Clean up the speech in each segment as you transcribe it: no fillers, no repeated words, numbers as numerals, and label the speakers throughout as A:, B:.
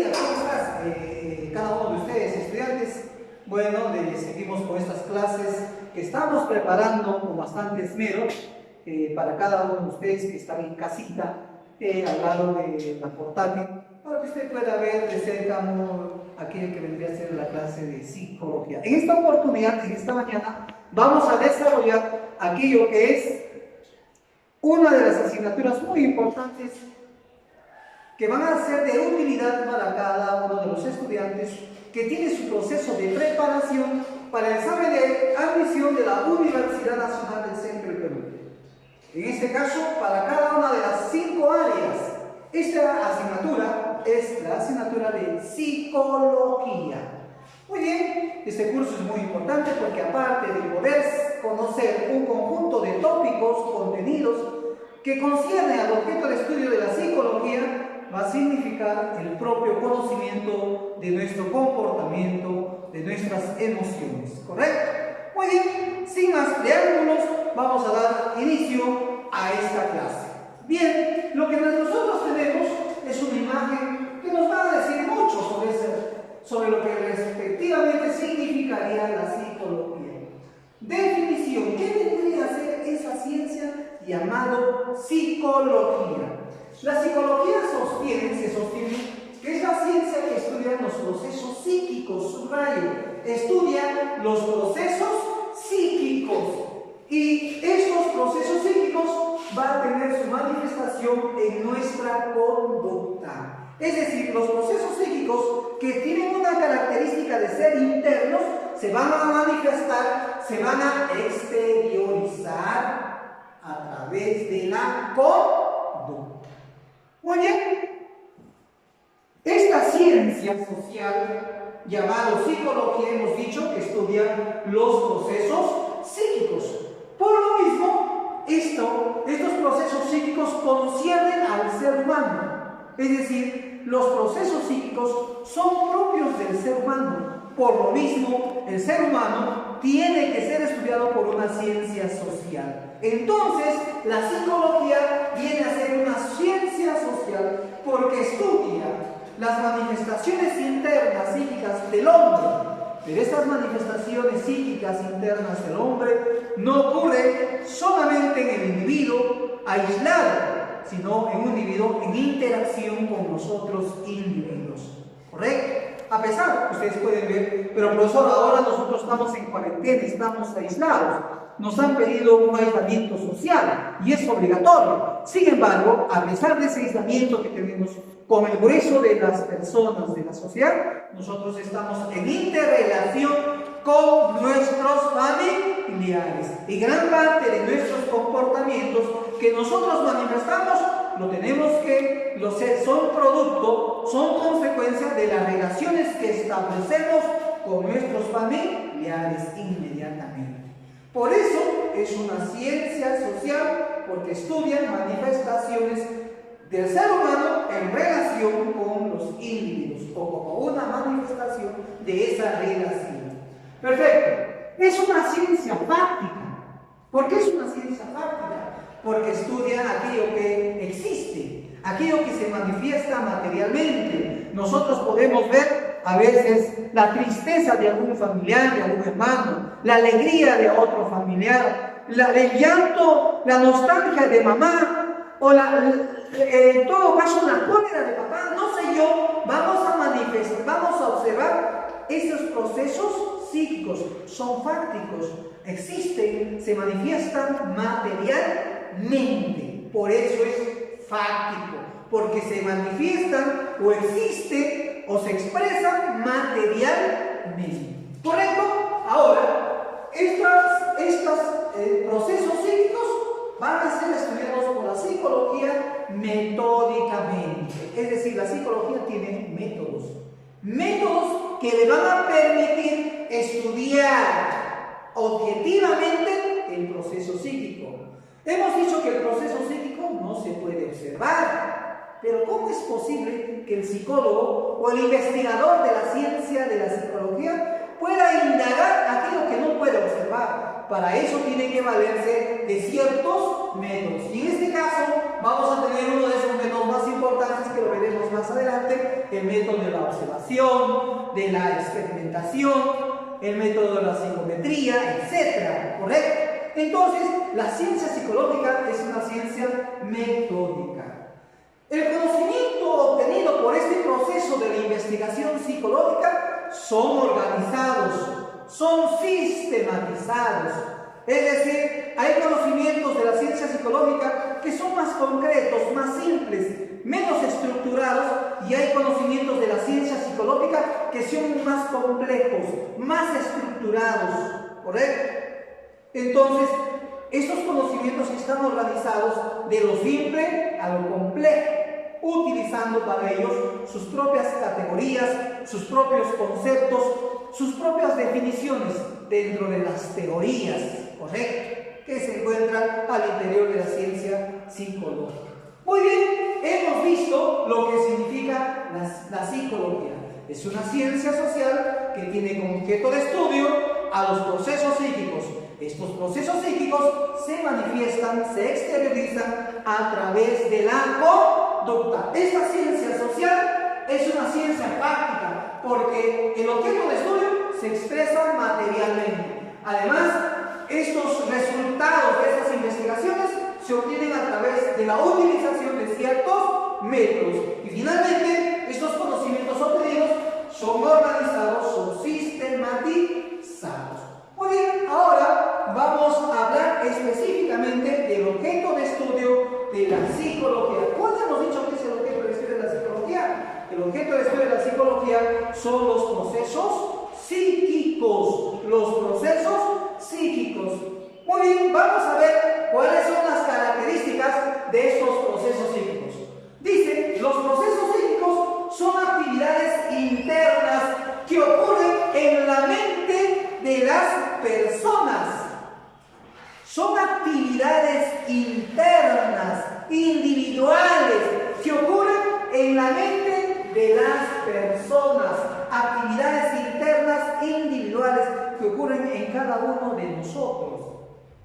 A: día, ¿cómo estás? Cada uno de ustedes, estudiantes. Bueno, seguimos con estas clases que estamos preparando con bastante esmero para cada uno de ustedes que están en casita, al lado de la portátil, para que usted pueda ver de cerca aquello que vendría a ser la clase de psicología. En esta oportunidad, en esta mañana, vamos a desarrollar aquello que es una de las asignaturas muy importantes que van a ser de utilidad para cada uno de los estudiantes que tiene su proceso de preparación para el examen de admisión de la Universidad Nacional del Centro del Perú. En este caso, para cada una de las 5 áreas, esta asignatura es la asignatura de psicología. Muy bien, este curso es muy importante porque aparte de poder conocer un conjunto de tópicos, contenidos que conciernen al objeto de estudio de la psicología, va a significar el propio conocimiento de nuestro comportamiento, de nuestras emociones, ¿correcto? Muy bien, sin más preámbulos, vamos a dar inicio a esta clase. Bien, lo que nosotros tenemos es una imagen que nos va a decir mucho sobre lo que respectivamente significaría la psicología. Definición: ¿qué vendría a ser esa ciencia llamada psicología? La psicología se sostiene que es la ciencia que estudia los procesos psíquicos, subrayo, estudia los procesos psíquicos, y estos procesos psíquicos van a tener su manifestación en nuestra conducta. Es decir, los procesos psíquicos que tienen una característica de ser internos se van a manifestar, se van a exteriorizar a través de la conducta. Muy bien, esta ciencia social llamada psicología, hemos dicho que estudia los procesos psíquicos. Por lo mismo, estos procesos psíquicos conciernen al ser humano. Es decir, los procesos psíquicos son propios del ser humano. Por lo mismo, el ser humano tiene que ser estudiado por una ciencia social. Entonces, la psicología viene a ser una ciencia social porque estudia las manifestaciones internas psíquicas del hombre. Pero estas manifestaciones psíquicas internas del hombre no ocurren solamente en el individuo aislado, sino en un individuo en interacción con los otros individuos. ¿Correcto? A pesar, ustedes pueden ver, pero profesor, ahora nosotros estamos en cuarentena, estamos aislados. Nos han pedido un aislamiento social y es obligatorio. Sin embargo, a pesar de ese aislamiento que tenemos con el grueso de las personas de la sociedad, nosotros estamos en interrelación con nuestros familiares. Y gran parte de nuestros comportamientos que nosotros manifestamos, lo tenemos que son consecuencia de las relaciones que establecemos con nuestros familiares inmediatamente. Por eso es una ciencia social, porque estudia manifestaciones del ser humano en relación con los individuos, o como una manifestación de esa relación. Perfecto. Es una ciencia práctica. ¿Por qué es una ciencia práctica? Porque estudia aquello que existe, aquello que se manifiesta materialmente. Nosotros podemos ver a veces la tristeza de algún familiar, de algún hermano, la alegría de otro familiar, el llanto, la nostalgia de mamá, o en todo caso la cólera de papá, no sé yo. Vamos a observar esos procesos psíquicos, son fácticos, existen, se manifiestan materialmente. Por eso es fáctico, porque se manifiestan o existen o se expresan materialmente. ¿Correcto? Ahora, estos procesos psíquicos van a ser estudiados por la psicología metódicamente. Es decir, la psicología tiene métodos que le van a permitir estudiar objetivamente el proceso psíquico. Hemos dicho que el proceso psíquico no se puede observar, pero ¿cómo es posible que el psicólogo o el investigador de la ciencia de la psicología pueda indagar aquello que no puede observar? Para eso tiene que valerse de ciertos métodos. Y en este caso vamos a tener uno de esos métodos más importantes que lo veremos más adelante, el método de la observación, de la experimentación, el método de la psicometría, etcétera, ¿correcto? Entonces, la ciencia psicológica es una ciencia metódica. El conocimiento obtenido por este proceso de la investigación psicológica son organizados, son sistematizados. Es decir, hay conocimientos de la ciencia psicológica que son más concretos, más simples, menos estructurados, y hay conocimientos de la ciencia psicológica que son más complejos, más estructurados, ¿correcto? Entonces, estos conocimientos están organizados de lo simple a lo complejo, utilizando para ellos sus propias categorías, sus propios conceptos, sus propias definiciones dentro de las teorías, ¿correcto?, que se encuentran al interior de la ciencia psicológica. Muy bien, hemos visto lo que significa la psicología. Es una ciencia social que tiene como objeto de estudio a los procesos psíquicos. Estos procesos psíquicos se manifiestan, se exteriorizan a través de la conducta. Esta ciencia social es una ciencia práctica porque el objeto de estudio se expresa materialmente. Además, estos resultados de estas investigaciones se obtienen a través de la utilización de ciertos métodos. Y finalmente, estos conocimientos obtenidos son organizados, son sistematizados. Muy bien, ahora vamos a hablar específicamente del objeto de estudio de la psicología. ¿Cuándo hemos dicho que es el objeto de estudio de la psicología? El objeto de estudio de la psicología son los procesos psíquicos. Los procesos psíquicos. Muy bien, vamos a ver cuáles son las características de estos procesos psíquicos. Dice, los procesos psíquicos son actividades internas que ocurren en la mente de las personas. Son actividades internas, individuales, que ocurren en la mente de las personas. Actividades internas, individuales, que ocurren en cada uno de nosotros.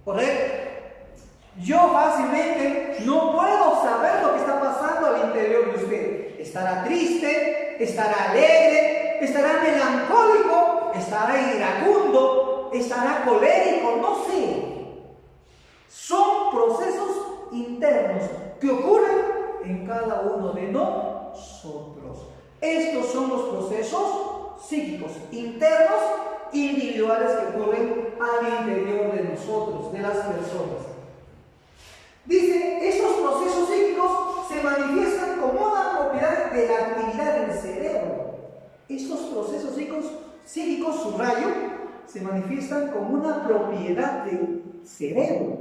A: ¿Correcto? Yo fácilmente no puedo saber lo que está pasando al interior de usted. Estará triste, estará alegre, estará melancólico, estará iracundo, estará colérico, no sé. Son procesos internos que ocurren en cada uno de nosotros. Estos son los procesos psíquicos internos, individuales, que ocurren al interior de nosotros, de las personas. Dice, estos procesos psíquicos se manifiestan como una propiedad de la actividad del cerebro. Estos procesos psíquicos, subrayo, se manifiestan como una propiedad del cerebro.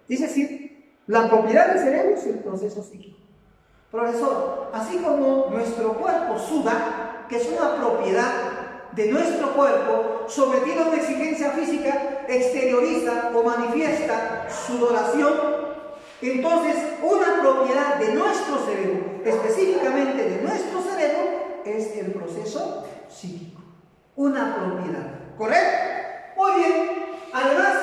A: Es decir, la propiedad del cerebro es el proceso psíquico. Profesor, así como nuestro cuerpo suda, que es una propiedad de nuestro cuerpo, sometido a una exigencia física, exterioriza o manifiesta sudoración, entonces una propiedad de nuestro cerebro, específicamente de nuestro cerebro, es el proceso psíquico. Una propiedad, ¿correcto? Muy bien. Además,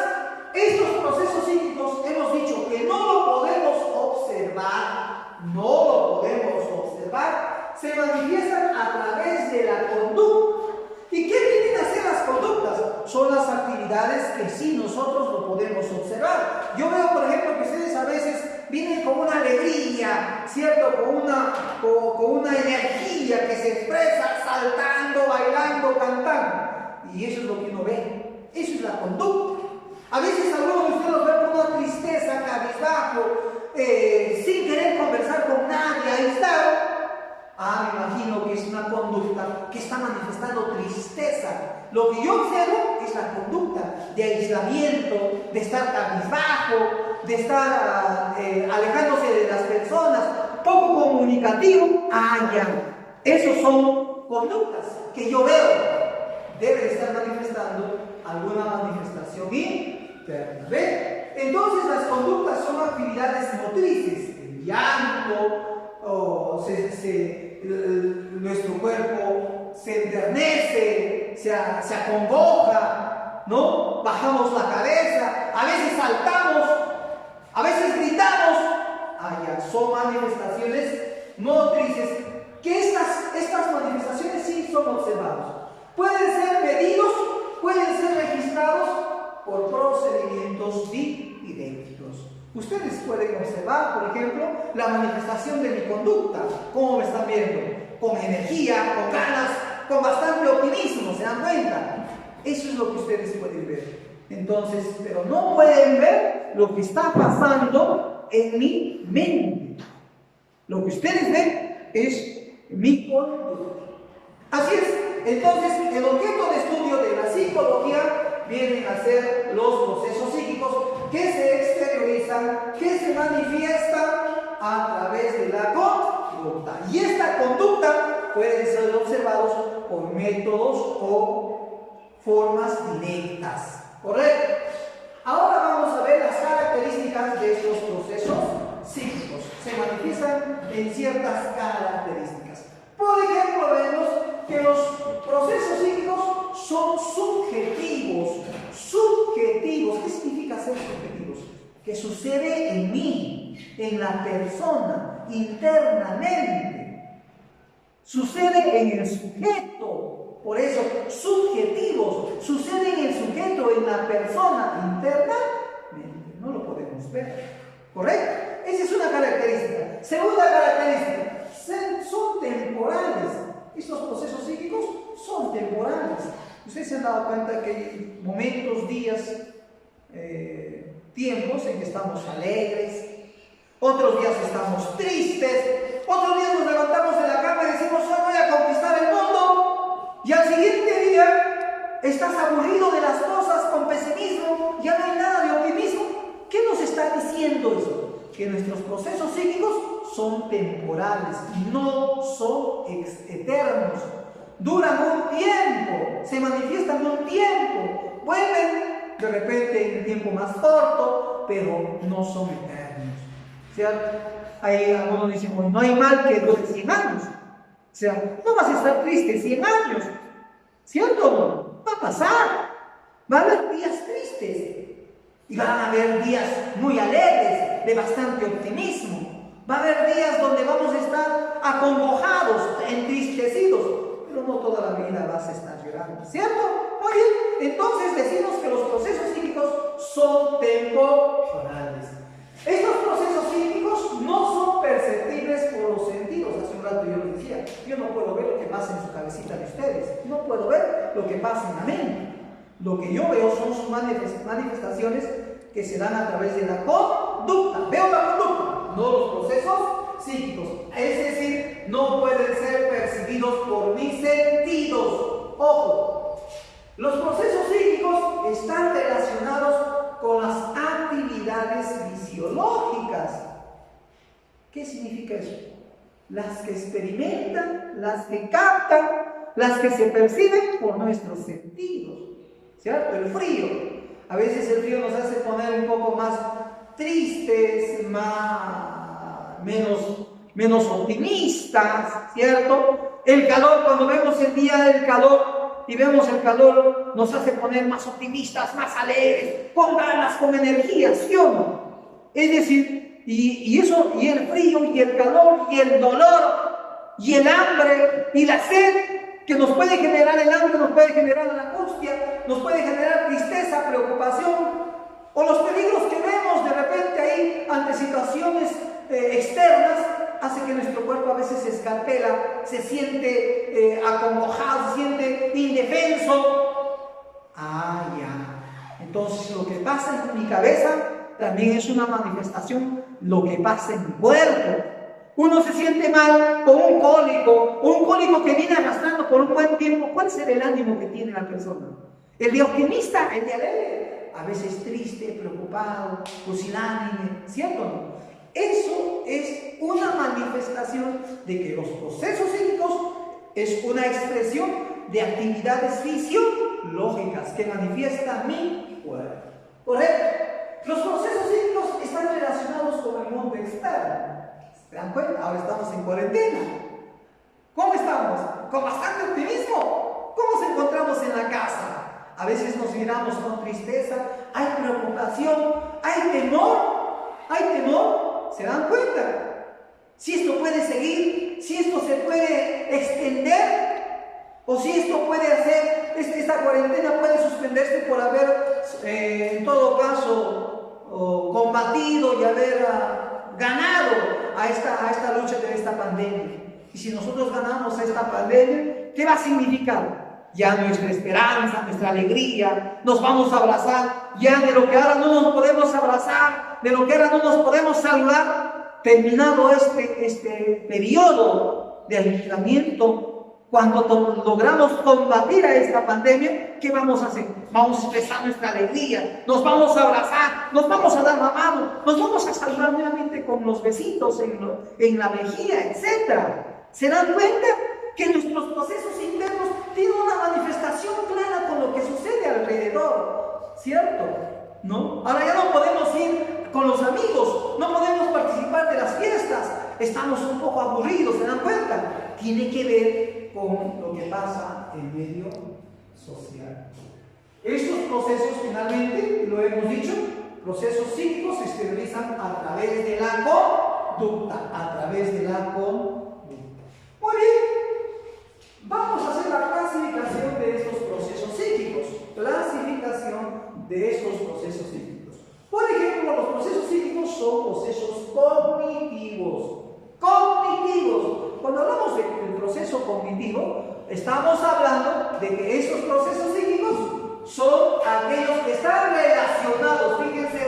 A: estos procesos psíquicos hemos dicho que no lo podemos observar, se manifiestan a través de la conducta. ¿Y qué vienen a ser las conductas? Son las actividades que sí nosotros lo podemos observar. Yo veo, por ejemplo, que ustedes a veces vienen con una alegría, ¿cierto? Con una energía que se expresa saltando, bailando, cantando. Y eso es lo que uno ve. Eso es la conducta. A veces algunos de ustedes los ven con una tristeza, cabizbajo, sin querer conversar con nadie, aislado. Me imagino que es una conducta que está manifestando tristeza. Lo que yo observo es la conducta de aislamiento, de estar cabizbajo, de estar alejándose de las personas, poco comunicativo. Ya. Esos son conductas que yo veo. Deben estar manifestando alguna manifestación interna. ¿Ve? Entonces las conductas son actividades motrices. El llanto, nuestro cuerpo se enternece, se acongoja, ¿no? Bajamos la cabeza, a veces saltamos, a veces gritamos. Ya son manifestaciones motrices, que estas manifestaciones sí son observadas. Pueden ser medidos, pueden ser registrados por procedimientos didácticos. Ustedes pueden observar, por ejemplo, la manifestación de mi conducta. ¿Cómo me están viendo? Con energía, con ganas, con bastante optimismo, ¿se dan cuenta? Eso es lo que ustedes pueden ver. Entonces, pero no pueden ver lo que está pasando en mi mente. Lo que ustedes ven es mi conducta. Así es. Entonces, el objeto de estudio de la psicología vienen a ser los procesos psíquicos que se exteriorizan, que se manifiestan a través de la conducta. Y esta conducta puede ser observados por métodos o formas directas. ¿Correcto? Ahora vamos a ver las características de estos procesos psíquicos. Se manifiestan en ciertas características. Por ejemplo, vemos que los procesos psíquicos son subjetivos. Subjetivos. ¿Qué significa ser subjetivos? Que sucede en mí, en la persona, internamente. Sucede en el sujeto. Por eso, subjetivos. Sucede en el sujeto, en la persona, internamente. No lo podemos ver. ¿Correcto? Esa es una característica. Segunda característica, son temporales. Estos procesos psíquicos son temporales. Ustedes se han dado cuenta que hay momentos, días, tiempos en que estamos alegres, otros días estamos tristes, otros días nos levantamos de la cama y decimos, hoy voy a conquistar el mundo, y al siguiente día estás aburrido de las cosas, con pesimismo, ya no hay nada de optimismo. ¿Qué nos está diciendo eso? Que nuestros procesos psíquicos son temporales, no son eternos. Duran un tiempo, se manifiestan un tiempo, vuelven de repente en un tiempo más corto, pero no son eternos. O sea, hay algunos dicen, bueno, no hay mal que dure 100 años. O sea, no vas a estar triste 100 años, ¿cierto o no? Va a pasar, va a haber días tristes. Y van a haber días muy alegres, de bastante optimismo. Va a haber días donde vamos a estar acongojados, entristecidos, pero no toda la vida vas a estar llorando, ¿cierto? Muy bien, entonces decimos que los procesos psíquicos son temporales. Estos procesos psíquicos no son perceptibles por los sentidos. Hace un rato yo les decía, yo no puedo ver lo que pasa en su cabecita de ustedes, no puedo ver lo que pasa en la mente. Lo que yo veo son sus manifestaciones que se dan a través de la conducta. Veo la conducta, no los procesos psíquicos. Es decir, no pueden ser percibidos por mis sentidos. Ojo, los procesos psíquicos están relacionados con las actividades fisiológicas. ¿Qué significa eso? Las que experimentan, las que captan, las que se perciben por nuestros sentidos. ¿Cierto? El frío. A veces el frío nos hace poner un poco más tristes, menos optimistas, ¿cierto? El calor, cuando vemos el día del calor y vemos el calor, nos hace poner más optimistas, más alegres, con ganas, con energía, ¿sí o no? Es decir, y el frío, y el calor, y el dolor, y el hambre, y la sed, que nos puede generar el hambre, nos puede generar la angustia, nos puede generar tristeza, preocupación, o los peligros que vemos de repente ahí ante situaciones externas, hace que nuestro cuerpo a veces se escarpela, se siente acongojado, se siente indefenso. Ya. Entonces lo que pasa en mi cabeza también es una manifestación lo que pasa en mi cuerpo. Uno se siente mal con un cólico que viene arrastrando por un buen tiempo. ¿Cuál será el ánimo que tiene la persona? El de optimista, el de alegre, a veces triste, preocupado, pusilánime, ¿cierto o no? Eso es una manifestación de que los procesos psíquicos es una expresión de actividades fisiológicas que manifiestan mi cuerpo. ¿Correcto? Los procesos psíquicos están relacionados con el mundo externo. ¿Se dan cuenta? Ahora estamos en cuarentena. ¿Cómo estamos? Con bastante optimismo. ¿Cómo nos encontramos en la casa? A veces nos miramos con tristeza, hay preocupación, hay temor. ¿Se dan cuenta? si esto puede seguir, si esto se puede extender, o si esto puede hacer, esta cuarentena puede suspenderse por haber, en todo caso, combatido y haber ganado a esta lucha de esta pandemia. Y si nosotros ganamos esta pandemia, ¿qué va a significar? Ya nuestra esperanza, nuestra alegría, nos vamos a abrazar, ya de lo que ahora no nos podemos abrazar, de lo que ahora no nos podemos saludar, terminado este periodo de aislamiento, cuando logramos combatir a esta pandemia, ¿qué vamos a hacer? Vamos a expresar nuestra alegría, nos vamos a abrazar, nos vamos a dar la mano, nos vamos a saludar nuevamente con los besitos en la mejilla, etc. ¿Se dan cuenta que nuestros procesos internos tienen una manifestación clara con lo que sucede alrededor? ¿Cierto? ¿No? Ahora ya no podemos ir con los amigos, no podemos participar de las fiestas, estamos un poco aburridos, ¿se dan cuenta? Tiene que ver con lo que pasa en medio social. Estos procesos, finalmente, lo hemos dicho, procesos psíquicos se exteriorizan a través de la conducta, Muy bien, vamos a hacer la clasificación de estos procesos psíquicos. Por ejemplo, los procesos psíquicos son procesos cognitivos. Cuando hablamos del proceso cognitivo, estamos hablando de que estos procesos psíquicos son aquellos que están relacionados, fíjense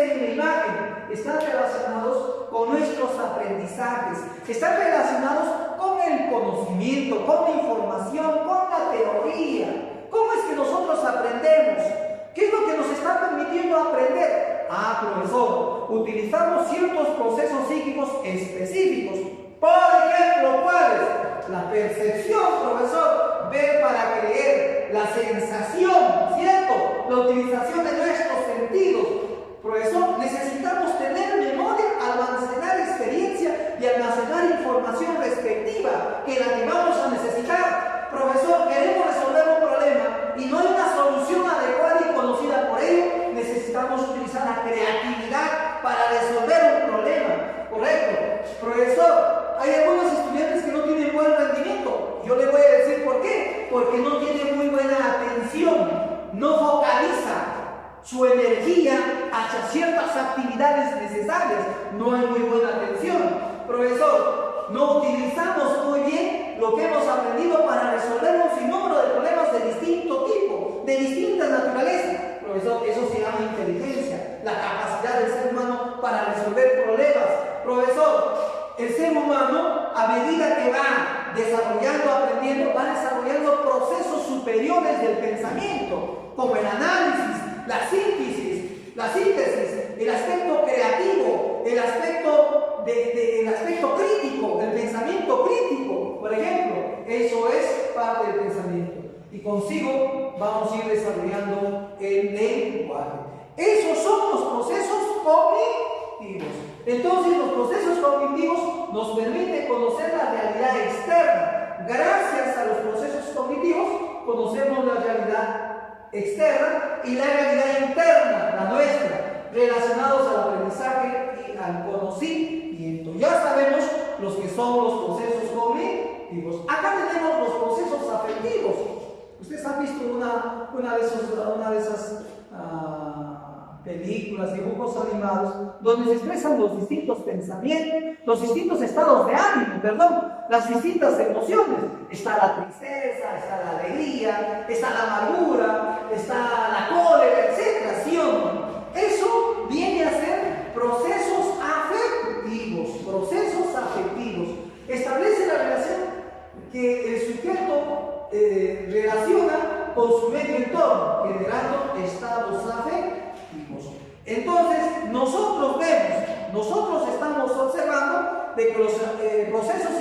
A: en la imagen, están relacionados con nuestros aprendizajes, están relacionados con el conocimiento, con la información, con la teoría. ¿Cómo es que nosotros aprendemos? ¿Qué es lo que nos está permitiendo aprender? Profesor, utilizamos ciertos procesos psíquicos específicos. Por ejemplo, ¿cuáles? La percepción, profesor, ver para creer, la sensación, ¿cierto? La utilización de nuestros sentidos. Profesor, necesitamos tener memoria, almacenar experiencia y almacenar información respectiva que la que vamos a necesitar. Profesor, queremos resolver un problema y no hay una solución adecuada y conocida por ello, necesitamos utilizar la creatividad para resolver un problema. Correcto. Profesor, hay algunos estudiantes que no tienen buen rendimiento. Yo le voy a decir por qué. Porque no tienen muy buena atención, no focaliza su energía hacia ciertas actividades necesarias. No hay muy buena atención. Profesor, no utilizamos muy bien lo que hemos aprendido para resolver un sinnúmero de problemas de distinto tipo, de distinta naturaleza. Profesor, eso se llama inteligencia, la capacidad del ser humano para resolver problemas. Profesor, el ser humano, a medida que va desarrollando, aprendiendo, va desarrollando procesos superiores del pensamiento, como el análisis, la síntesis, el aspecto creativo, el aspecto crítico, el pensamiento crítico, por ejemplo. Eso es parte del pensamiento. Y consigo vamos a ir desarrollando el lenguaje. Esos son los procesos cognitivos. Entonces, los procesos cognitivos nos permiten conocer la realidad externa. Gracias a los procesos cognitivos conocemos la realidad externa y la realidad interna, la nuestra, relacionados al aprendizaje y al conocimiento. Ya sabemos los que son los procesos cognitivos. Acá tenemos los procesos afectivos. Ustedes han visto una de esas películas, dibujos animados, donde se expresan los distintos pensamientos, los distintos estados de ánimo, las distintas emociones. Está la tristeza, está la alegría, está la amargura, está la cólera, etc. ¿Sí o no? Eso viene a ser procesos afectivos. Establece la relación que el sujeto relaciona con su medio entorno, generando estados afectivos. Entonces, nosotros estamos observando de que los procesos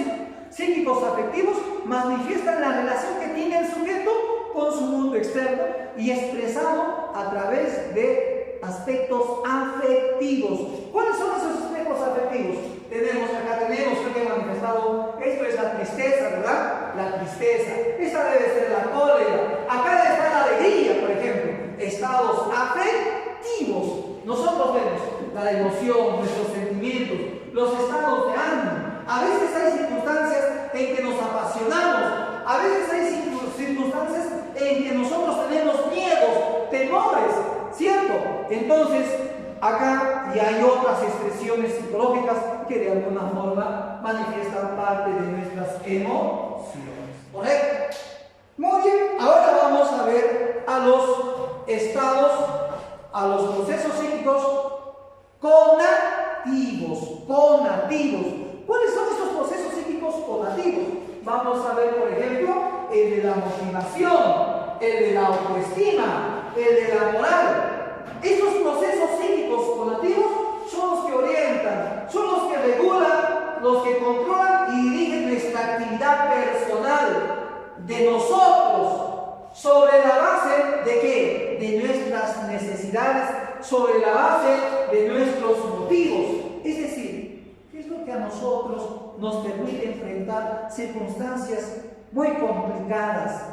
A: psíquicos afectivos manifiestan la relación que tiene el sujeto con su mundo externo y expresado a través de aspectos afectivos. ¿Cuáles son esos aspectos afectivos? Acá tenemos que he manifestado, esto es la tristeza, ¿verdad? La tristeza. Esta debe ser la cólera. Acá debe estar la alegría, por ejemplo. Estados afectivos. Nosotros vemos la emoción, nuestros sentimientos, los estados de ánimo. A veces hay circunstancias en que nos apasionamos. A veces hay circunstancias en que nosotros tenemos miedos, temores, ¿cierto? Entonces, acá ya hay otras expresiones psicológicas que de alguna forma manifiestan parte de nuestras emociones. ¿Correcto? Muy bien, ahora vamos a ver a los estados, a los procesos psíquicos conativos. ¿Cuáles son estos procesos psíquicos conativos? Vamos a ver, por ejemplo, el de la motivación, el de la autoestima, el de la moral. Estos procesos psíquicos conativos son los que orientan, son los que regulan, los que controlan y dirigen nuestra actividad personal de nosotros, sobre la base de ¿qué? De nuestras necesidades, sobre la base de nuestros motivos. Es decir, ¿qué es lo que a nosotros nos permite enfrentar circunstancias muy complicadas?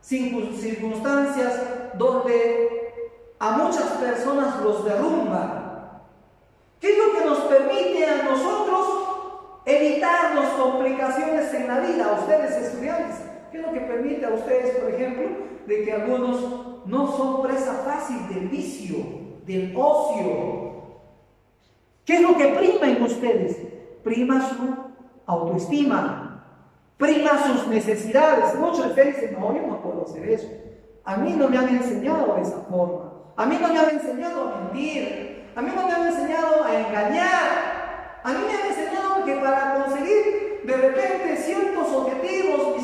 A: Circunstancias donde a muchas personas los derrumba. ¿Qué es lo que nos permite a nosotros evitarnos complicaciones en la vida, a ustedes estudiantes? ¿Qué es lo que permite a ustedes, por ejemplo, de que algunos no son presa fácil del vicio, del ocio? ¿Qué es lo que prima en ustedes? Prima su autoestima, prima sus necesidades. Muchos de ustedes dicen, no, yo no puedo hacer eso. A mí no me han enseñado de esa forma. A mí no me han enseñado a mentir. A mí no me han enseñado a engañar. A mí me han enseñado que para conseguir de repente ciertos objetivos,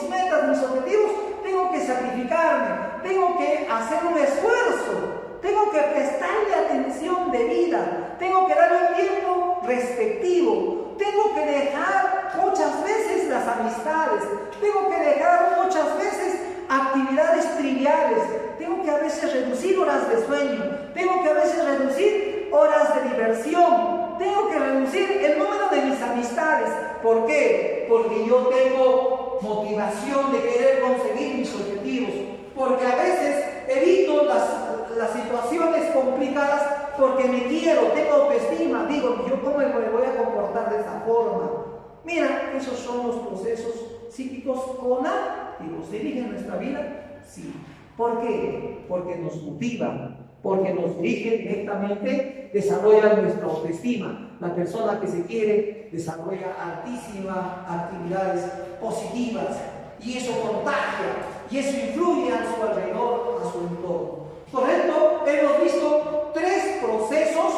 A: mis objetivos, tengo que sacrificarme, tengo que hacer un esfuerzo, tengo que prestarle atención debida, tengo que darle un tiempo respectivo, tengo que dejar muchas veces las amistades, tengo que dejar muchas veces actividades triviales, tengo que a veces reducir horas de sueño, tengo que a veces reducir horas de diversión, tengo que reducir el número de mis amistades. ¿Por qué? Porque yo tengo motivación de querer conseguir mis objetivos, porque a veces evito las situaciones complicadas porque me quiero, tengo autoestima, digo, yo cómo me voy a comportar de esa forma. Mira, esos son los procesos psíquicos conativos. ¿Dirigen nuestra vida? Sí. ¿Por qué? Porque nos motivan, porque nos dirigen directamente, desarrollan nuestra autoestima. La persona que se quiere desarrolla altísimas actividades positivas y eso contagia y eso influye a su alrededor, a su entorno. ¿Correcto? Hemos visto tres procesos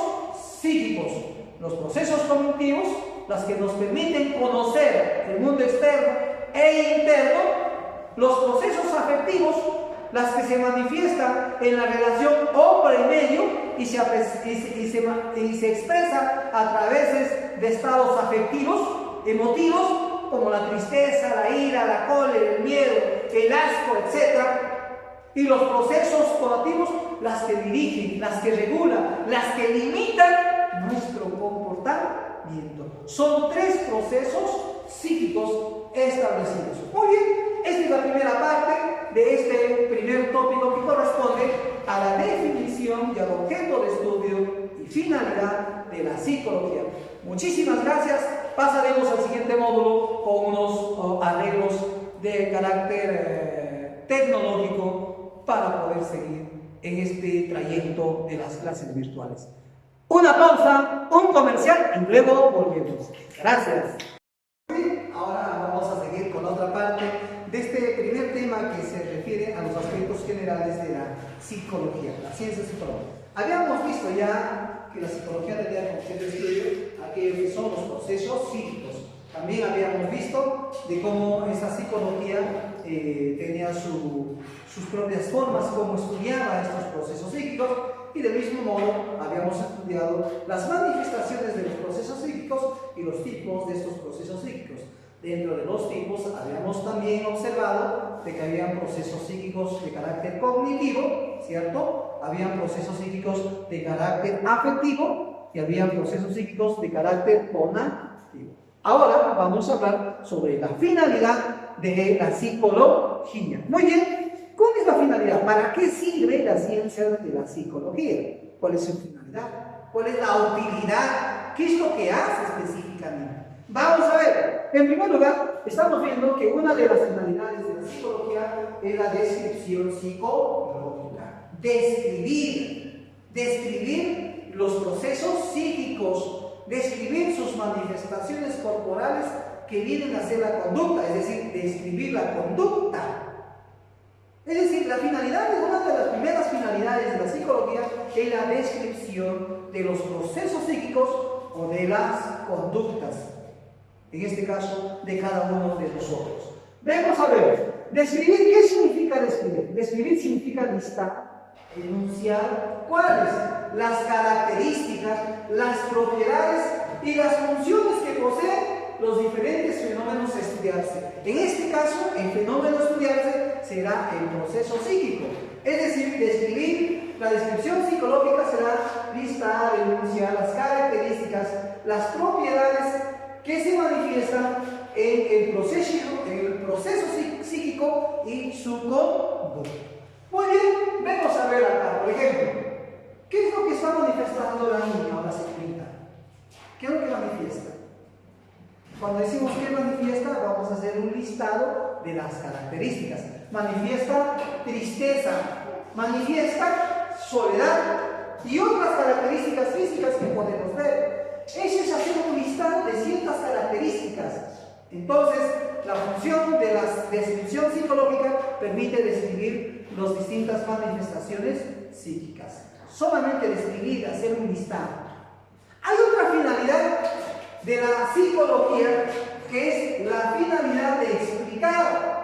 A: psíquicos: los procesos cognitivos, las que nos permiten conocer el mundo externo e interno; los procesos afectivos, las que se manifiestan en la relación hombre y medio y se expresa a través de estados afectivos, emotivos, como la tristeza, la ira, la cólera, el miedo, el asco, etc. Y los procesos conativos, las que dirigen, las que regulan, las que limitan nuestro comportamiento. Son tres procesos psíquicos establecidos. Muy bien, esta es la primera parte de este primer tópico que corresponde a la definición y al objeto de estudio y finalidad de la psicología. Muchísimas gracias. Pasaremos al siguiente módulo con unos arreglos de carácter tecnológico para poder seguir en este trayecto de las clases virtuales. Una pausa, un comercial y luego volvemos. Gracias. Ahora vamos a seguir con otra parte de este primer tema que se refiere a los aspectos generales de la psicología, la ciencia psicológica. Habíamos visto ya que la psicología tenía como objeto de estudio aquellos que son los procesos psíquicos. También habíamos visto de cómo esa psicología tenía sus propias formas, cómo estudiaba estos procesos psíquicos, y del mismo modo habíamos estudiado las manifestaciones de los procesos psíquicos y los tipos de estos procesos psíquicos. Dentro de los tipos habíamos también observado de que habían procesos psíquicos de carácter cognitivo, ¿cierto? Habían procesos psíquicos de carácter afectivo y habían procesos psíquicos de carácter conativo. Ahora vamos a hablar sobre la finalidad de la psicología. Muy bien, ¿cuál es la finalidad? ¿Para qué sirve la ciencia de la psicología? ¿Cuál es su finalidad? ¿Cuál es la utilidad? ¿Qué es lo que hace específicamente? Vamos a ver. En primer lugar, estamos viendo que una de las finalidades de la psicología es la descripción psicológica. Describir los procesos psíquicos, describir sus manifestaciones corporales que vienen a ser la conducta, es decir, describir la conducta. Es decir, la finalidad, una de las primeras finalidades de la psicología es la descripción de los procesos psíquicos o de las conductas, en este caso, de cada uno de nosotros. Vamos a ver, describir, ¿qué significa describir? Describir significa listar, enunciar, ¿cuáles? Las características, las propiedades y las funciones que poseen los diferentes fenómenos a estudiarse. En este caso, el fenómeno a estudiarse será el proceso psíquico. Es decir, describir, la descripción psicológica será listar, enunciar las características, las propiedades que se manifiestan en el proceso psíquico y su conducta. Muy bien, vamos a ver acá, por ejemplo, ¿qué es lo que está manifestando la niña o la señorita? ¿Qué es lo que manifiesta? Cuando decimos que manifiesta, vamos a hacer un listado de las características. Manifiesta tristeza, manifiesta soledad y otras características físicas que podemos ver. Eso es hacer un listado de ciertas características. Entonces, la función de la descripción psicológica permite describir las distintas manifestaciones psíquicas. Solamente describir, hacer un listado. Hay otra finalidad de la psicología, que es la finalidad de explicar.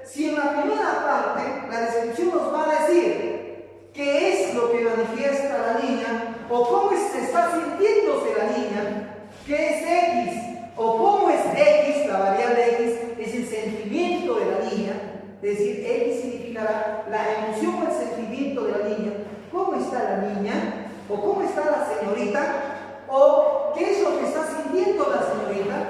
A: Si en la primera parte la descripción nos va a decir qué es lo que manifiesta la niña o cómo se está sintiéndose la niña, qué es X o cómo es X, la variable X es el sentimiento de la niña, es decir, X significará la emoción o el sentimiento de la niña, cómo está la niña o cómo está la señorita, o qué es lo que está sintiendo la señorita.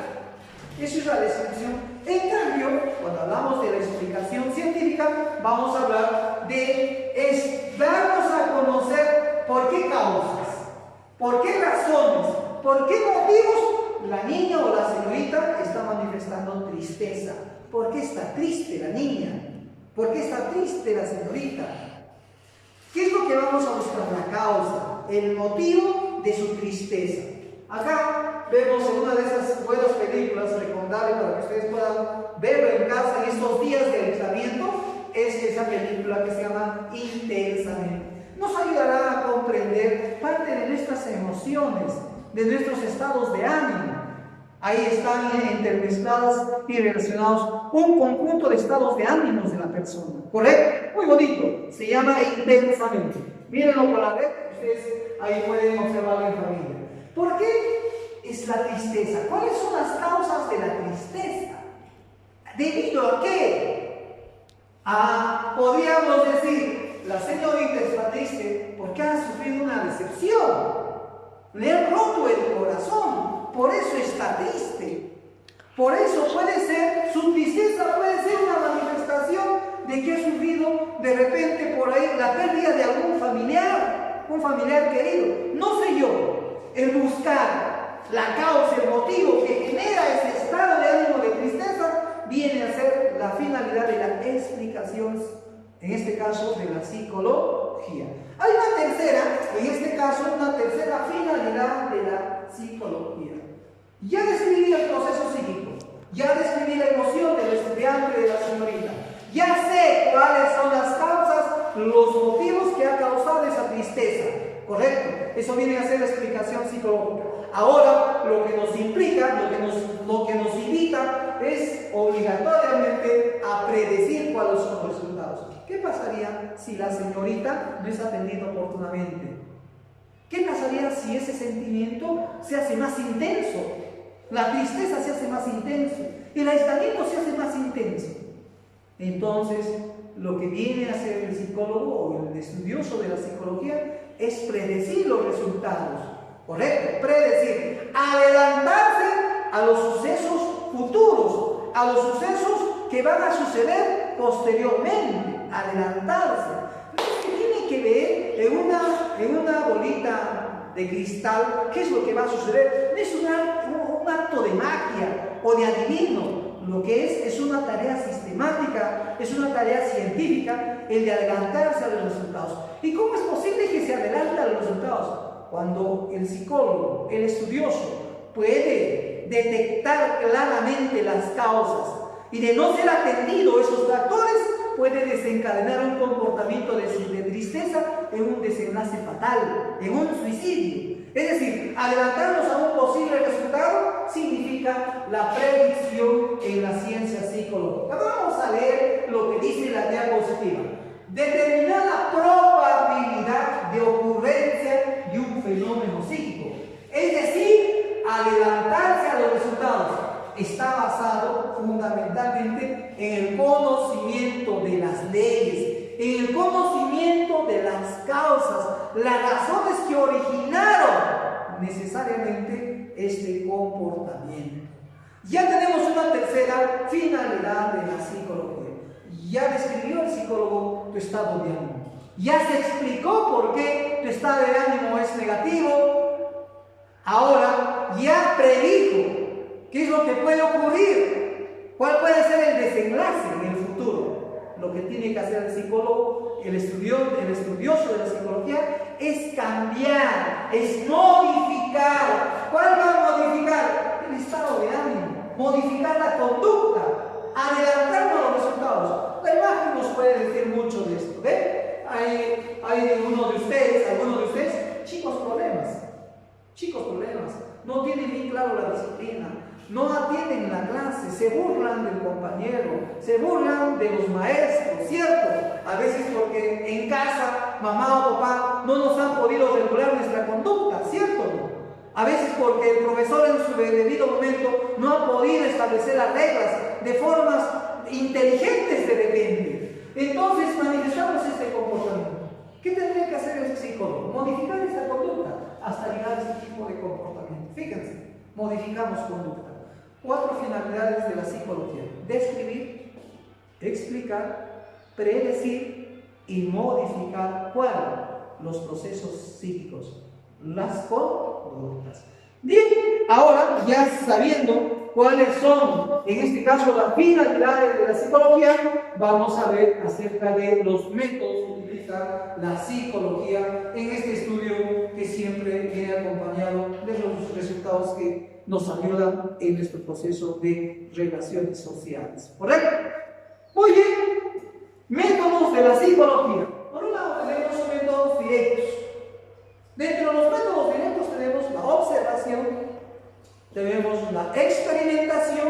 A: Eso es la descripción. En cambio, cuando hablamos de la explicación científica, vamos a hablar de darnos a conocer por qué causas, por qué razones, por qué motivos la niña o la señorita está manifestando tristeza. ¿Por qué está triste la niña? ¿Por qué está triste la señorita? ¿Qué es lo que vamos a buscar? La causa, el motivo de su tristeza. Acá vemos en una de esas buenas películas recomendables para que ustedes puedan verlo en casa en estos días de aislamiento, es esa película que se llama Intensamente. Nos ayudará a comprender parte de nuestras emociones, de nuestros estados de ánimo. Ahí están intermezcladas y relacionados un conjunto de estados de ánimos de la persona. ¿Correcto? Muy bonito. Se llama Intensamente. Mírenlo por la red, ustedes ahí pueden observarlo en familia. ¿Por qué es la tristeza? ¿Cuáles son las causas de la tristeza? ¿Debido a qué? Podríamos decir, la señorita está triste porque ha sufrido una decepción. Le han roto el corazón, por eso está triste. Por eso puede ser, su tristeza puede ser una manifestación de que ha sufrido de repente por ahí la pérdida de algún familiar, un familiar querido. No sé yo, el buscar la causa, el motivo que genera ese estado de ánimo de tristeza, viene a ser la finalidad de la explicación, en este caso de la psicología. Hay una tercera, en este caso, una tercera finalidad de la psicología. Ya describí el proceso psíquico, ya describí la emoción del estudiante, de la señorita, ya sé cuáles son las causas, los motivos que ha causado esa tristeza, ¿correcto? Eso viene a ser la explicación psicológica. Ahora, lo que nos implica, lo que nos invita es obligatoriamente a predecir cuáles son los resultados. ¿Qué pasaría si la señorita no es atendida oportunamente? ¿Qué pasaría si ese sentimiento se hace más intenso? La tristeza se hace más intenso, el aislamiento se hace más intenso. Entonces, lo que viene a hacer el psicólogo o el estudioso de la psicología es predecir los resultados, ¿correcto? Predecir, adelantarse a los sucesos futuros, a los sucesos que van a suceder posteriormente, adelantarse. ¿Qué tiene que ver en una bolita de cristal, ¿qué es lo que va a suceder? No es un acto de magia o de adivino. Lo que es una tarea sistemática, es una tarea científica, el de adelantarse a los resultados. ¿Y cómo es posible que se adelante a los resultados? Cuando el psicólogo, el estudioso, puede detectar claramente las causas y de no ser atendido esos factores, puede desencadenar un comportamiento de tristeza en un desenlace fatal, en un suicidio. Es decir, adelantarnos a un posible resultado significa la predicción en la ciencia psicológica. Vamos a leer lo que dice la diapositiva. Determinar la probabilidad de ocurrencia de un fenómeno psíquico. Es decir, adelantarse a los resultados está basado fundamentalmente en el conocimiento de las leyes, en el conocimiento de las causas, las razones que originaron necesariamente este comportamiento. Ya tenemos una tercera finalidad de la psicología. Ya describió el psicólogo tu estado de ánimo. Ya se explicó por qué tu estado de ánimo es negativo. Ahora ya predijo qué es lo que puede ocurrir, cuál puede ser el desenlace en el futuro. Lo que tiene que hacer el psicólogo, el estudioso de la psicología, es cambiar, es modificar. ¿Cuál va a modificar? El estado de ánimo, modificar la conducta, adelantarnos a los resultados. La imagen nos puede decir mucho de esto. ¿Ve? Hay algunos de ustedes, chicos problemas, no tienen bien claro la disciplina, no atienden la clase, se burlan del compañero, se burlan de los maestros, ¿cierto? A veces porque en casa mamá o papá no nos han podido regular nuestra conducta, ¿cierto? A veces porque el profesor en su debido momento no ha podido establecer las reglas de formas inteligentes de repente. Entonces manifestamos este comportamiento. ¿Qué tendría que hacer el psicólogo? Modificar esta conducta hasta llegar a este tipo de comportamiento. Fíjense, modificamos conducta. 4 finalidades de la psicología: describir, explicar, predecir y modificar. ¿Cuál? Los procesos psíquicos, las conductas. Bien, ahora ya sabiendo cuáles son, en este caso, las finalidades de la psicología, vamos a ver acerca de los métodos que utiliza la psicología en este estudio que siempre viene acompañado de los resultados que nos ayudan en nuestro proceso de relaciones sociales. ¿Correcto? Muy bien. Métodos de la psicología. Por un lado tenemos métodos directos. Dentro de los métodos directos tenemos la observación, tenemos la experimentación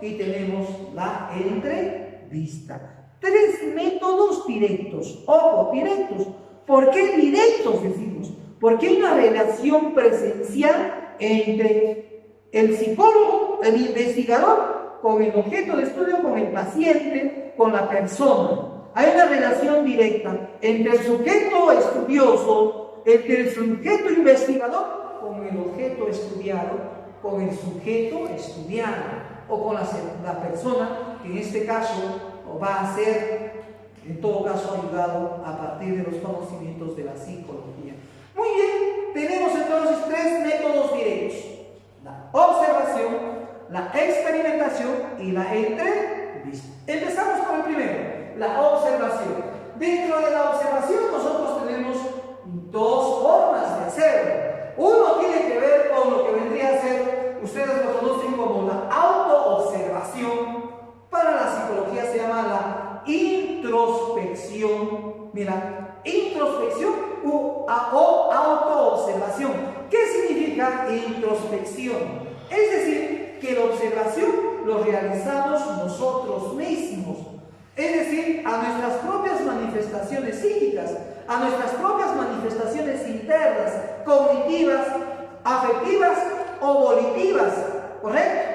A: y tenemos la entrevista. 3 métodos directos. Ojo, directos. ¿Por qué directos decimos? Porque hay una relación presencial entre el psicólogo, el investigador, con el objeto de estudio, con el paciente, con la persona. Hay una relación directa entre el sujeto estudioso, entre el sujeto investigador, con el objeto estudiado, con el sujeto estudiado, o con la persona que en este caso va a ser, en todo caso, ayudado a partir de los conocimientos de la psicología. Muy bien, tenemos entonces 3 métodos directos: la observación, la experimentación y la entrevista. Empezamos con el primero, la observación. Dentro de la observación nosotros tenemos 2 formas de hacerlo. Uno tiene que ver con lo que vendría a ser, ustedes lo conocen como la autoobservación. Para la psicología se llama la introspección. Mira, introspección o autoobservación. ¿Qué significa introspección? Es decir, que la observación lo realizamos nosotros mismos. Es decir, a nuestras propias manifestaciones psíquicas, a nuestras propias manifestaciones internas, cognitivas, afectivas o volitivas, ¿correcto?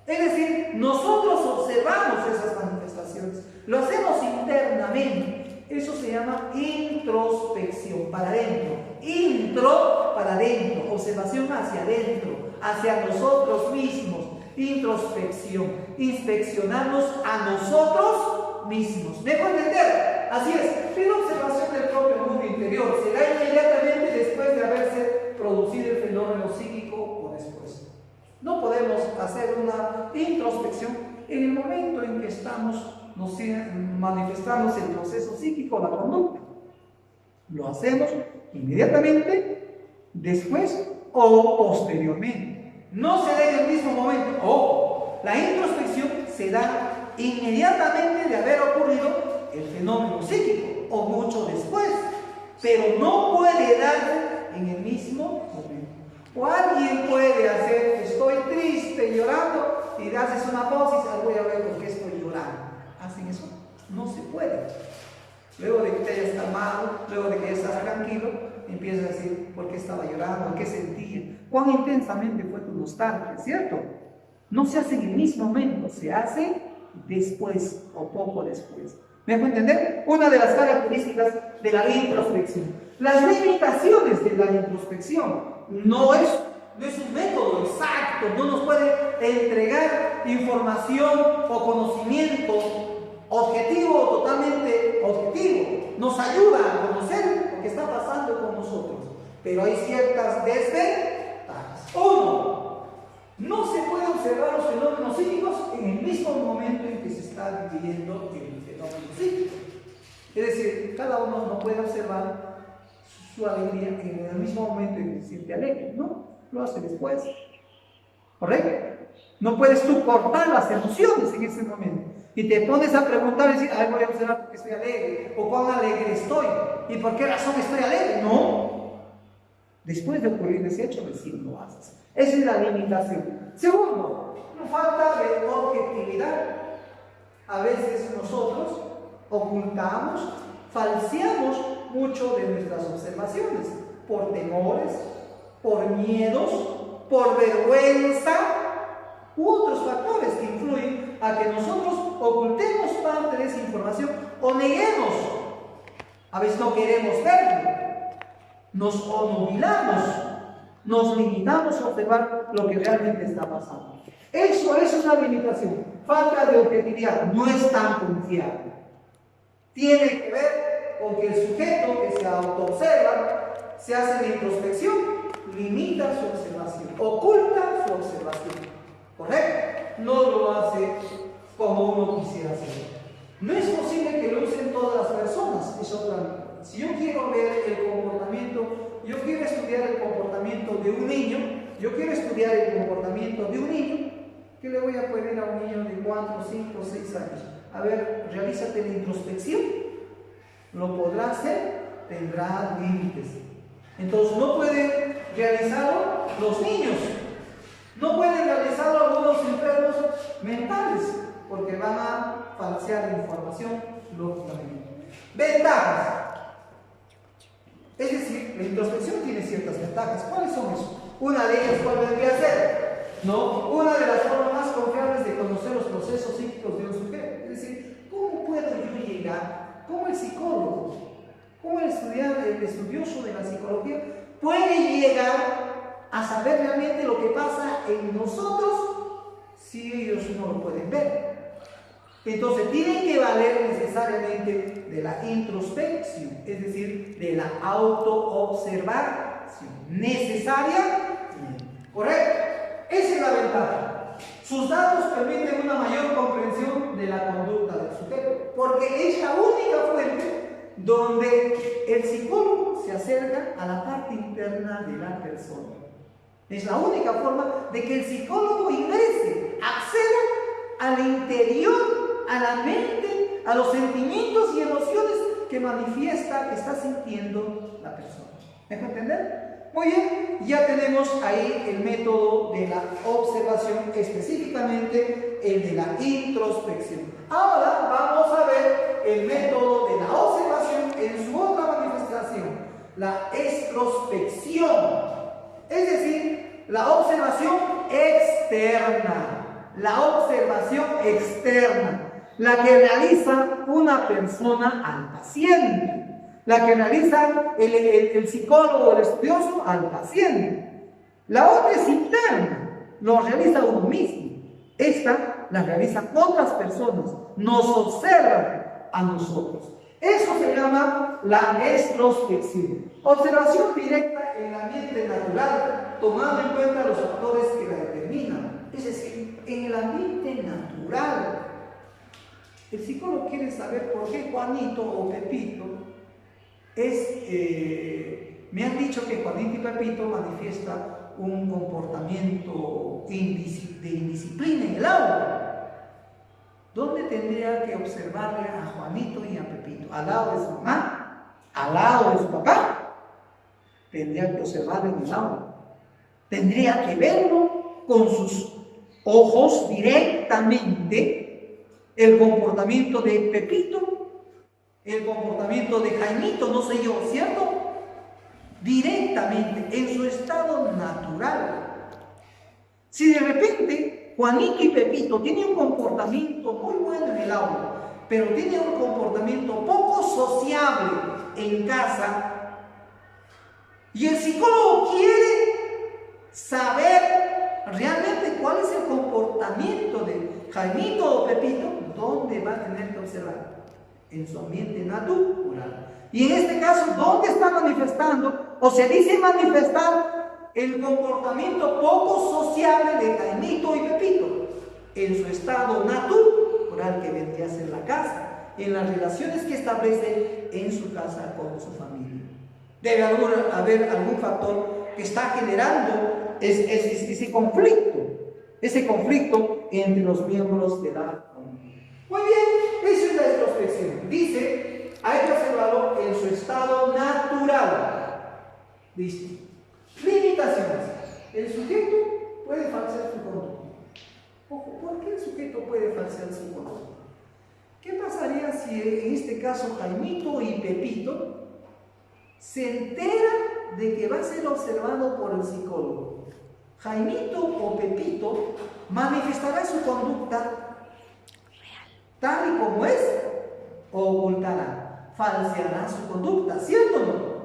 A: Es decir, nosotros observamos esas manifestaciones, lo hacemos internamente. Eso se llama introspección, para adentro. Intro, para adentro, observación hacia adentro, hacia nosotros mismos. Introspección, inspeccionarnos a nosotros mismos. ¿Me puedo entender? Así es, la observación del propio mundo interior se da inmediatamente después de haberse producir el fenómeno psíquico o después. No podemos hacer una introspección en el momento en que estamos manifestando el proceso psíquico, la conducta. Lo hacemos inmediatamente, después o posteriormente. No se da en el mismo momento. Ojo, la introspección se da inmediatamente de haber ocurrido el fenómeno psíquico o mucho después, pero no puede dar en el mismo momento. O alguien puede hacer, estoy triste, llorando, y haces una pausa y dices, voy a ver por qué estoy llorando. ¿Hacen eso? No se puede. Luego de que te hayas calmado, luego de que ya estás tranquilo, empiezas a decir por qué estaba llorando, qué sentía, cuán intensamente fue tu nostalgia, ¿cierto? No se hace en el mismo momento, se hace después o poco después. ¿Me dejo entender? Una de las características de la introspección. Las limitaciones de la introspección no es un método exacto, no nos puede entregar información o conocimiento objetivo o totalmente objetivo. Nos ayuda a conocer lo que está pasando con nosotros, pero hay ciertas desventajas. Uno, no se puede observar los fenómenos psíquicos en el mismo momento en que se está viviendo el fenómeno psíquico. Es decir, cada uno no puede observar su alegría en el mismo momento en que se siente alegre, no, lo hace después. ¿Correcto? No puedes tú cortar las emociones en ese momento y te pones a preguntar y decir, voy a observar por qué estoy alegre o cuán alegre estoy y por qué razón estoy alegre. No, después de ocurrir ese hecho recién lo haces. Esa es la limitación. Segundo, falta de objetividad. A veces nosotros ocultamos, falseamos mucho de nuestras observaciones por temores, por miedos, por vergüenza u otros factores que influyen a que nosotros ocultemos parte de esa información o neguemos. A veces no queremos verlo, nos obnubilamos, nos limitamos a observar lo que realmente está pasando. Eso es una limitación, falta de objetividad, no es tan confiable. Tiene que ver con que el sujeto que se autoobserva, se hace la introspección, limita su observación, oculta su observación. ¿Correcto? No lo hace como uno quisiera hacer. No es posible que lo usen todas las personas, es otra cosa. Si yo quiero ver el comportamiento, yo quiero estudiar el comportamiento de un niño, yo quiero estudiar el comportamiento de un niño, ¿qué le voy a pedir a un niño de 4, 5, 6 años? A ver, realízate la introspección. ¿Lo podrá hacer? Tendrá límites. Entonces no pueden realizarlo los niños. No pueden realizarlo algunos enfermos mentales, porque van a falsear la información, lógicamente. Ventajas. Es decir, la introspección tiene ciertas ventajas. ¿Cuáles son esas? Una de ellas, ¿cuál vendría a ser? ¿No? Una de las formas más confiables de conocer los procesos psíquicos de un sujeto. Es decir, ¿cómo puedo yo llegar? ¿Cómo el psicólogo? ¿Cómo el estudioso de la psicología puede llegar a saber realmente lo que pasa en nosotros si ellos no lo pueden ver? Entonces tienen que valer necesariamente de la introspección, es decir, de la autoobservación necesaria. ¿Correcto? Esa es la ventaja. Sus datos permiten una mayor comprensión de la conducta del sujeto, porque es la única fuente donde el psicólogo se acerca a la parte interna de la persona. Es la única forma de que el psicólogo ingrese, acceda al interior, a la mente, a los sentimientos y emociones que manifiesta, que está sintiendo la persona. ¿Me dejo entender? Muy bien, ya tenemos ahí el método de la observación, específicamente el de la introspección. Ahora vamos a ver el método de la observación en su otra manifestación, la extrospección. Es decir, la observación externa, la observación externa, la que realiza una persona al paciente, la que realiza el psicólogo o el estudioso al paciente. La otra es interna, lo realiza uno mismo. Esta la realizan otras personas, nos observan a nosotros. Eso se llama la extrospección. Observación directa en el ambiente natural, tomando en cuenta los factores que la determinan. Es decir, en el ambiente natural. El psicólogo quiere saber por qué Juanito o Pepito me han dicho que Juanito y Pepito manifiesta un comportamiento de indisciplina en el aula. ¿Dónde tendría que observarle a Juanito y a Pepito? ¿Al lado de su mamá? ¿Al lado de su papá? Tendría que observarlo en el aula. Tendría que verlo con sus ojos directamente, el comportamiento de Pepito, el comportamiento de Jaimito, no sé yo, ¿cierto? Directamente, en su estado natural. Si de repente Juanito y Pepito tienen un comportamiento muy bueno en el aula, pero tienen un comportamiento poco sociable en casa, y el psicólogo quiere saber realmente cuál es el comportamiento de Jaimito o Pepito, ¿dónde va a tener que observar? En su ambiente natural. Y en este caso, ¿dónde está manifestando? O se dice manifestar el comportamiento poco sociable de Jaimito y Pepito en su estado natural, que vendría a ser la casa, en las relaciones que establece en su casa con su familia. Debe haber algún factor que está generando ese conflicto entre los miembros de la familia. Muy bien, esa es la introspección. Dice, hay que observarlo en su estado natural. Listo. Limitaciones. El sujeto puede falsear su conducta. Ojo, ¿por qué el sujeto puede falsear su conducta? ¿Qué pasaría si en este caso Jaimito y Pepito se entera de que va a ser observado por el psicólogo? Jaimito o Pepito manifestará su conducta tal y como es, o ocultará, falseará su conducta, ¿cierto o no?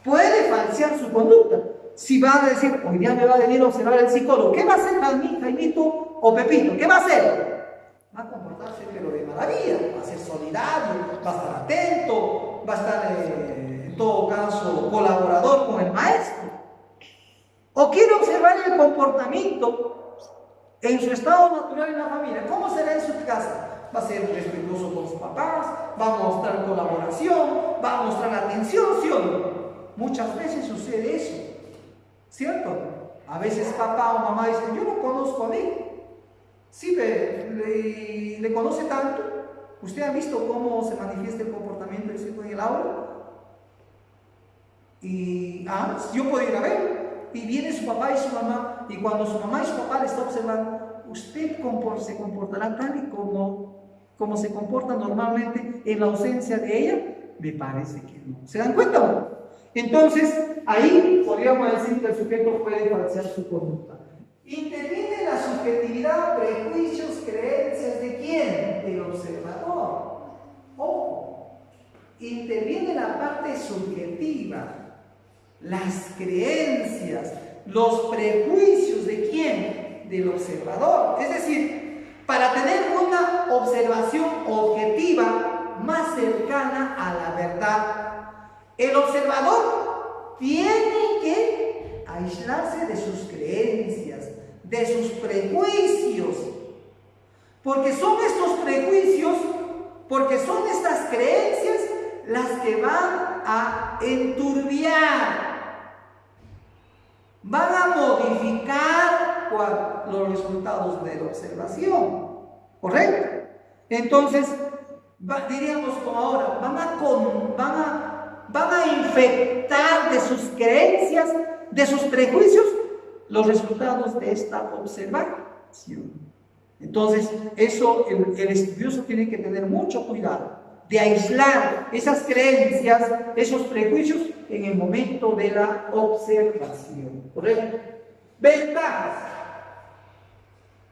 A: Puede falsear su conducta. Si va a decir, hoy día me va a venir a observar el psicólogo, ¿qué va a hacer Jaimito o Pepito? ¿Qué va a hacer? Va a comportarse pero de maravilla, va a ser solidario, va a estar atento, va a estar en todo caso colaborador con el maestro. O quiere observar el comportamiento en su estado natural en la familia. ¿Cómo será en su casa? Va a ser respetuoso con sus papás, va a mostrar colaboración, va a mostrar atención, ¿sí o no? Muchas veces sucede eso, ¿cierto? A veces papá o mamá dicen, yo no conozco a mí. Sí, le conoce tanto. ¿Usted ha visto cómo se manifiesta el comportamiento del hijo en el aula? Y yo puedo ir a ver. Y viene su papá y su mamá, y cuando su mamá y su papá le están observando, usted se comportará tal y como se comporta normalmente en la ausencia de ella. Me parece que no. ¿Se dan cuenta o no? Entonces, ahí podríamos decir que el sujeto puede falsear su conducta. Interviene la subjetividad, prejuicios, creencias de quién? Del observador. Ojo, interviene la parte subjetiva, las creencias, los prejuicios de quién? Del observador. Es decir, para tener una observación objetiva más cercana a la verdad, el observador tiene que aislarse de sus creencias, de sus prejuicios, porque son estos prejuicios, porque son estas creencias las que van a enturbiar, van a modificar los resultados de la observación, ¿correcto? Entonces, diríamos como ahora, van a infectar de sus creencias, de sus prejuicios, los resultados de esta observación. Entonces, eso el estudioso tiene que tener mucho cuidado de aislar esas creencias, esos prejuicios en el momento de la observación. ¿Correcto? Ventajas.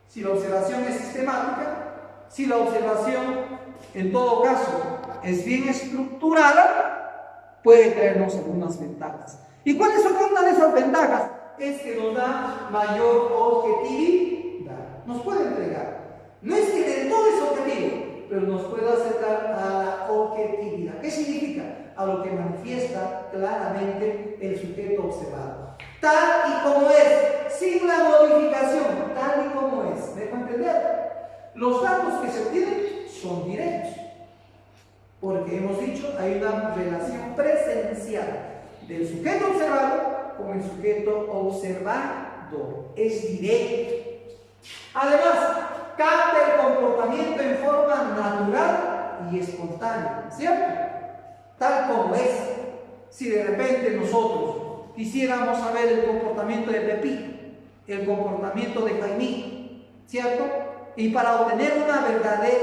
A: Si la observación es sistemática, si la observación en todo caso es bien estructurada, puede traernos algunas ventajas. ¿Y cuáles son una de esas ventajas? Es que nos da mayor objetividad. Nos puede entregar. No es que de todo es objetivo, pero nos puede acercar a la objetividad. ¿Qué significa? A lo que manifiesta claramente el sujeto observado. Tal y como es, sin la modificación, tal y como es. ¿Me dejo entender? Los datos que se obtienen son directos. Porque hemos dicho, hay una relación presencial del sujeto observado con el sujeto observado. Es directo. Además, capta el comportamiento en forma natural y espontánea, ¿cierto? Tal como es. Si de repente nosotros quisiéramos saber el comportamiento de Pepito, el comportamiento de Jaimito, ¿cierto? Y para obtener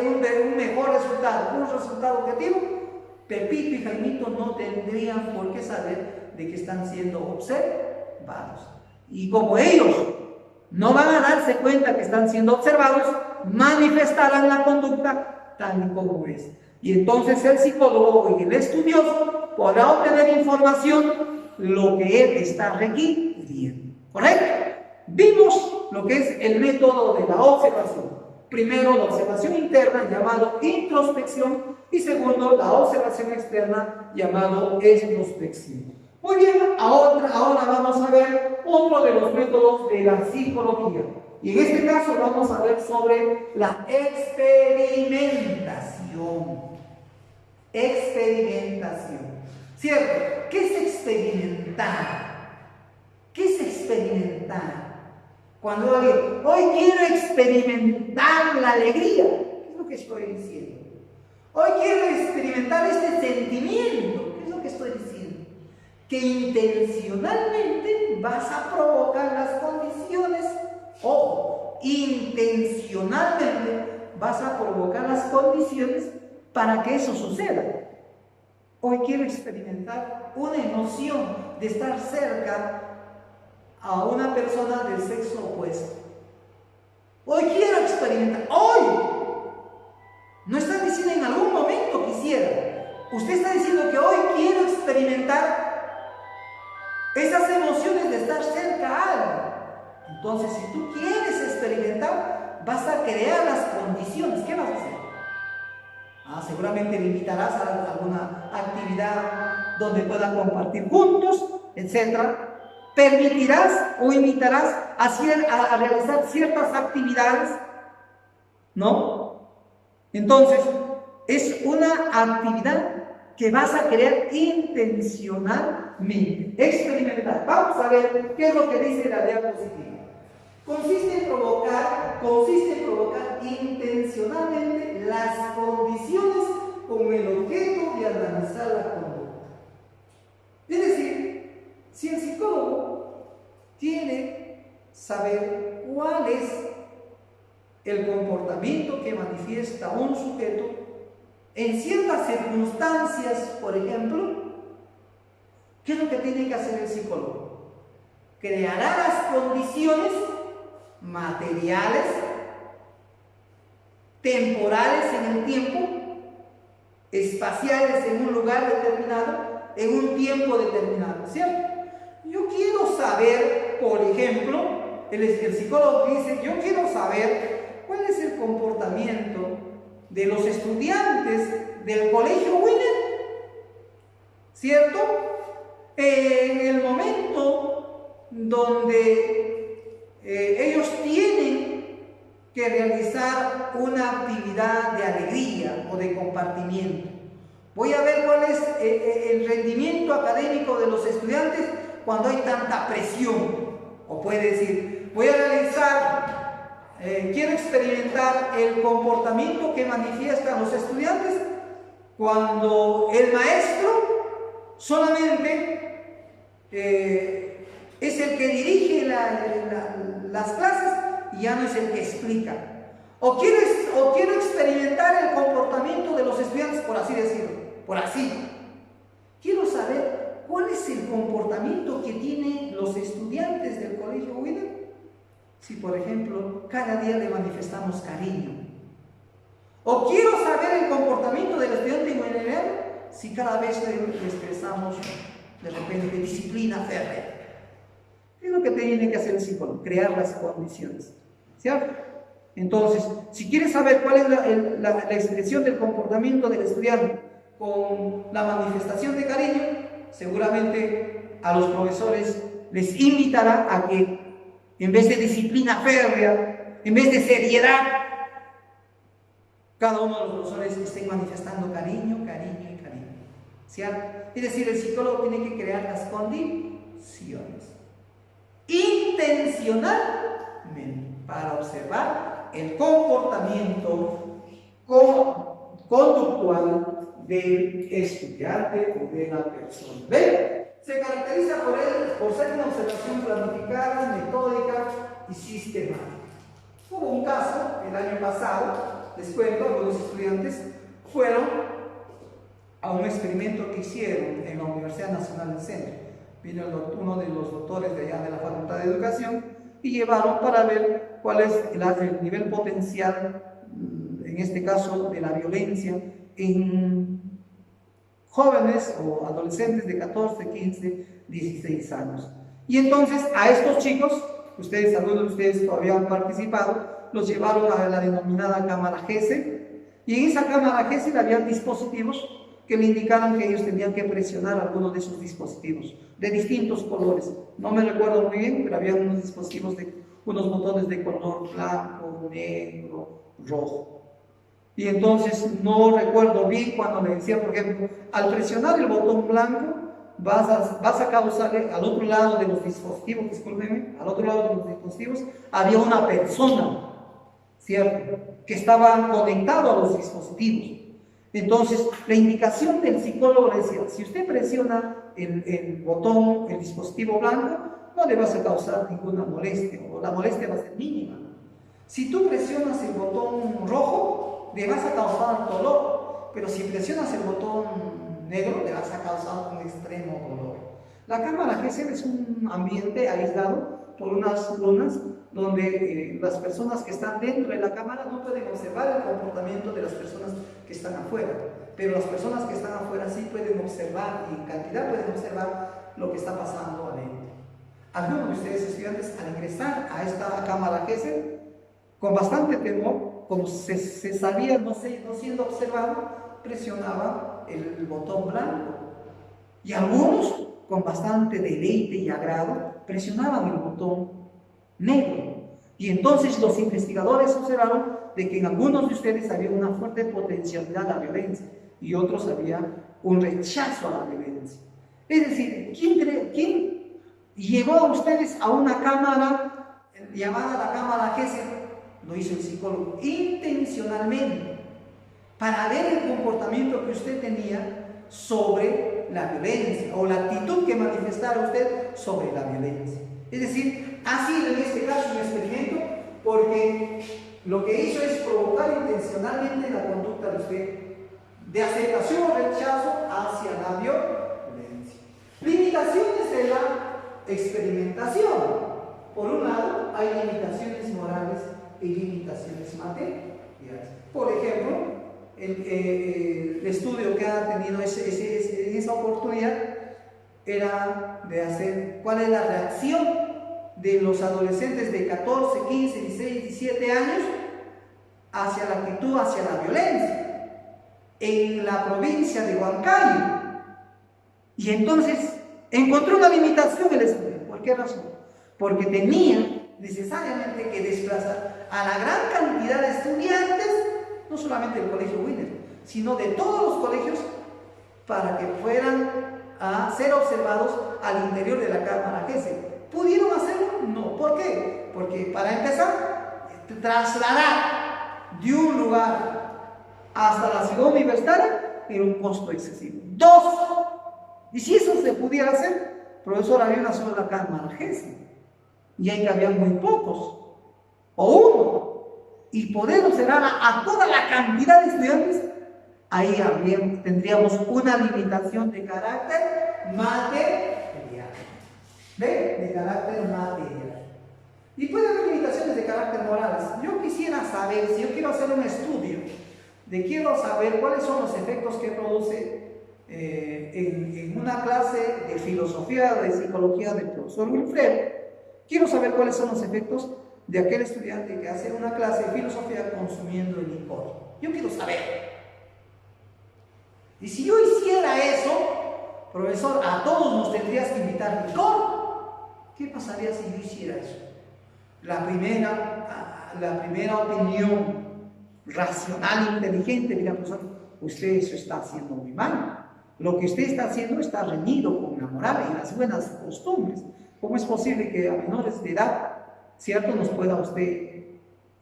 A: un mejor resultado, un resultado objetivo, Pepito y Jaimito no tendrían por qué saber de que están siendo observados. Y como ellos no van a darse cuenta que están siendo observados, manifestarán la conducta tal y como es. Y entonces el psicólogo y el estudioso podrá obtener información lo que él está requiriendo. ¿Correcto? Vimos lo que es el método de la observación. Primero, la observación interna, llamado introspección, y segundo, la observación externa, llamado extrospección. Muy bien, ahora vamos a ver otro de los métodos de la psicología. Y en este caso vamos a ver sobre la experimentación. Experimentación. ¿Cierto? ¿Qué es experimentar? ¿Qué es experimentar? Cuando alguien, hoy quiero experimentar la alegría, ¿qué es lo que estoy diciendo? Hoy quiero experimentar este sentimiento, ¿qué es lo que estoy diciendo? Que intencionalmente vas a provocar las condiciones, ojo, intencionalmente vas a provocar las condiciones para que eso suceda. Hoy quiero experimentar una emoción de estar cerca a una persona del sexo opuesto. Hoy quiero experimentar, hoy. No está diciendo en algún momento quisiera. Usted está diciendo que hoy quiero experimentar esas emociones de estar cerca a alguien. Entonces, si tú quieres experimentar, vas a crear las condiciones. ¿Qué vas a hacer? Seguramente le invitarás a alguna actividad donde puedan compartir juntos, etc. Permitirás o invitarás a realizar ciertas actividades, ¿no? Entonces, es una actividad que vas a crear intencionalmente, experimentar. Vamos a ver qué es lo que dice la idea positiva. Consiste en provocar intencionalmente las condiciones con el objeto de analizar la conducta. Es decir, si el psicólogo quiere saber cuál es el comportamiento que manifiesta un sujeto en ciertas circunstancias, por ejemplo, ¿qué es lo que tiene que hacer el psicólogo? Creará las condiciones materiales, temporales en el tiempo, espaciales en un lugar determinado, en un tiempo determinado, ¿cierto? Yo quiero saber, por ejemplo, el psicólogo dice, yo quiero saber cuál es el comportamiento de los estudiantes del colegio Winner, ¿cierto? En el momento donde ellos tienen que realizar una actividad de alegría o de compartimiento. Voy a ver cuál es el rendimiento académico de los estudiantes cuando hay tanta presión. O puede decir, voy a realizar, quiero experimentar el comportamiento que manifiestan los estudiantes cuando el maestro solamente es el que dirige las clases y ya no es el que explica. O quiero experimentar el comportamiento de los estudiantes, por así decirlo, quiero saber cuál es el comportamiento que tienen los estudiantes del colegio Winner. Si, por ejemplo, cada día le manifestamos cariño. O quiero saber el comportamiento del estudiante en general, si cada vez le expresamos de repente disciplina férrea. ¿Qué es lo que tiene que hacer el psicólogo? Crear las condiciones, ¿cierto? Entonces, si quieres saber cuál es la expresión del comportamiento del estudiante con la manifestación de cariño, seguramente a los profesores les invitará a que en vez de disciplina férrea, en vez de seriedad, cada uno de los profesores esté manifestando cariño, cariño y cariño, ¿cierto? Es decir, el psicólogo tiene que crear las condiciones intencionalmente para observar el comportamiento conductual del estudiante o de la persona. ¿Ven? Se caracteriza por ser una observación planificada, metódica y sistemática. Hubo un caso el año pasado, les cuento, algunos estudiantes fueron a un experimento que hicieron en la Universidad Nacional del Centro. Vino uno de los doctores de allá de la Facultad de Educación y llevaron para ver cuál es el nivel potencial, en este caso de la violencia, en jóvenes o adolescentes de 14, 15, 16 años. Y entonces a estos chicos, algunos de ustedes todavía han participado, los llevaron a la denominada cámara Gesell, y en esa cámara Gesell habían dispositivos que le indicaron que ellos tenían que presionar algunos de esos dispositivos, de distintos colores. No me recuerdo muy bien, pero había unos dispositivos unos botones de color blanco, negro, rojo. Y entonces no recuerdo bien cuando me decía, por ejemplo, al presionar el botón blanco, vas a causarle al otro lado de los dispositivos, discúlpenme, al otro lado de los dispositivos, había una persona, ¿cierto?, que estaba conectado a los dispositivos. Entonces, la indicación del psicólogo le decía, si usted presiona el botón, el dispositivo blanco, no le vas a causar ninguna molestia, o la molestia va a ser mínima. Si tú presionas el botón rojo, le vas a causar dolor, pero si presionas el botón negro, le vas a causar un extremo dolor. La cámara Gesell es un ambiente aislado por unas lunas donde las personas que están dentro de la cámara no pueden observar el comportamiento de las personas que están afuera, pero las personas que están afuera sí pueden observar, y en cantidad pueden observar lo que está pasando adentro. Algunos de ustedes, estudiantes, al ingresar a esta cámara Gesell, con bastante temor, como se sabía no siendo observado, presionaban el botón blanco, y algunos, con bastante deleite y agrado, presionaban el botón negro. Y entonces los investigadores observaron de que en algunos de ustedes había una fuerte potencialidad a la violencia y otros había un rechazo a la violencia. Es decir, ¿quién llevó a ustedes a una cámara llamada la cámara Gesell? Lo hizo el psicólogo intencionalmente para ver el comportamiento que usted tenía sobre la violencia o la actitud que manifestara usted sobre la violencia. Es decir, ha sido en este caso un experimento porque lo que hizo es provocar intencionalmente la conducta de usted de aceptación o rechazo hacia la violencia. Limitaciones de la experimentación. Por un lado, hay limitaciones morales y limitaciones materiales. Por ejemplo, el estudio que ha tenido en esa oportunidad era de hacer cuál es la reacción de los adolescentes de 14, 15, 16, 17 años hacia la actitud, hacia la violencia en la provincia de Huancayo. Y entonces encontró una limitación el estudio. ¿Por qué razón? Porque tenía necesariamente que desplazar a la gran cantidad de estudiantes, no solamente del colegio Wiener, sino de todos los colegios, para que fueran a ser observados al interior de la cámara Gesell. ¿Pudieron hacerlo? No. ¿Por qué? Porque para empezar, trasladar de un lugar hasta la ciudad universitaria era un costo excesivo. Dos, y si eso se pudiera hacer, profesor, había una sola cámara Gesell y ahí cabían muy pocos, o uno, y poder observar a toda la cantidad de estudiantes, ahí tendríamos una limitación de carácter material. ¿Ve? De carácter material. Y puede haber limitaciones de carácter morales. Yo quisiera saber, si yo quiero hacer un estudio, quiero saber cuáles son los efectos que produce en una clase de filosofía, de psicología del profesor Wilfredo. Quiero saber cuáles son los efectos de aquel estudiante que hace una clase de filosofía consumiendo el licor. Yo quiero saber. Y si yo hiciera eso, profesor, a todos nos tendrías que invitar licor. ¿Qué pasaría si yo hiciera eso? La primera opinión racional, inteligente, diría, profesor, usted eso está haciendo muy mal. Lo que usted está haciendo está reñido con la moral y las buenas costumbres. ¿Cómo es posible que a menores de edad, cierto, nos pueda usted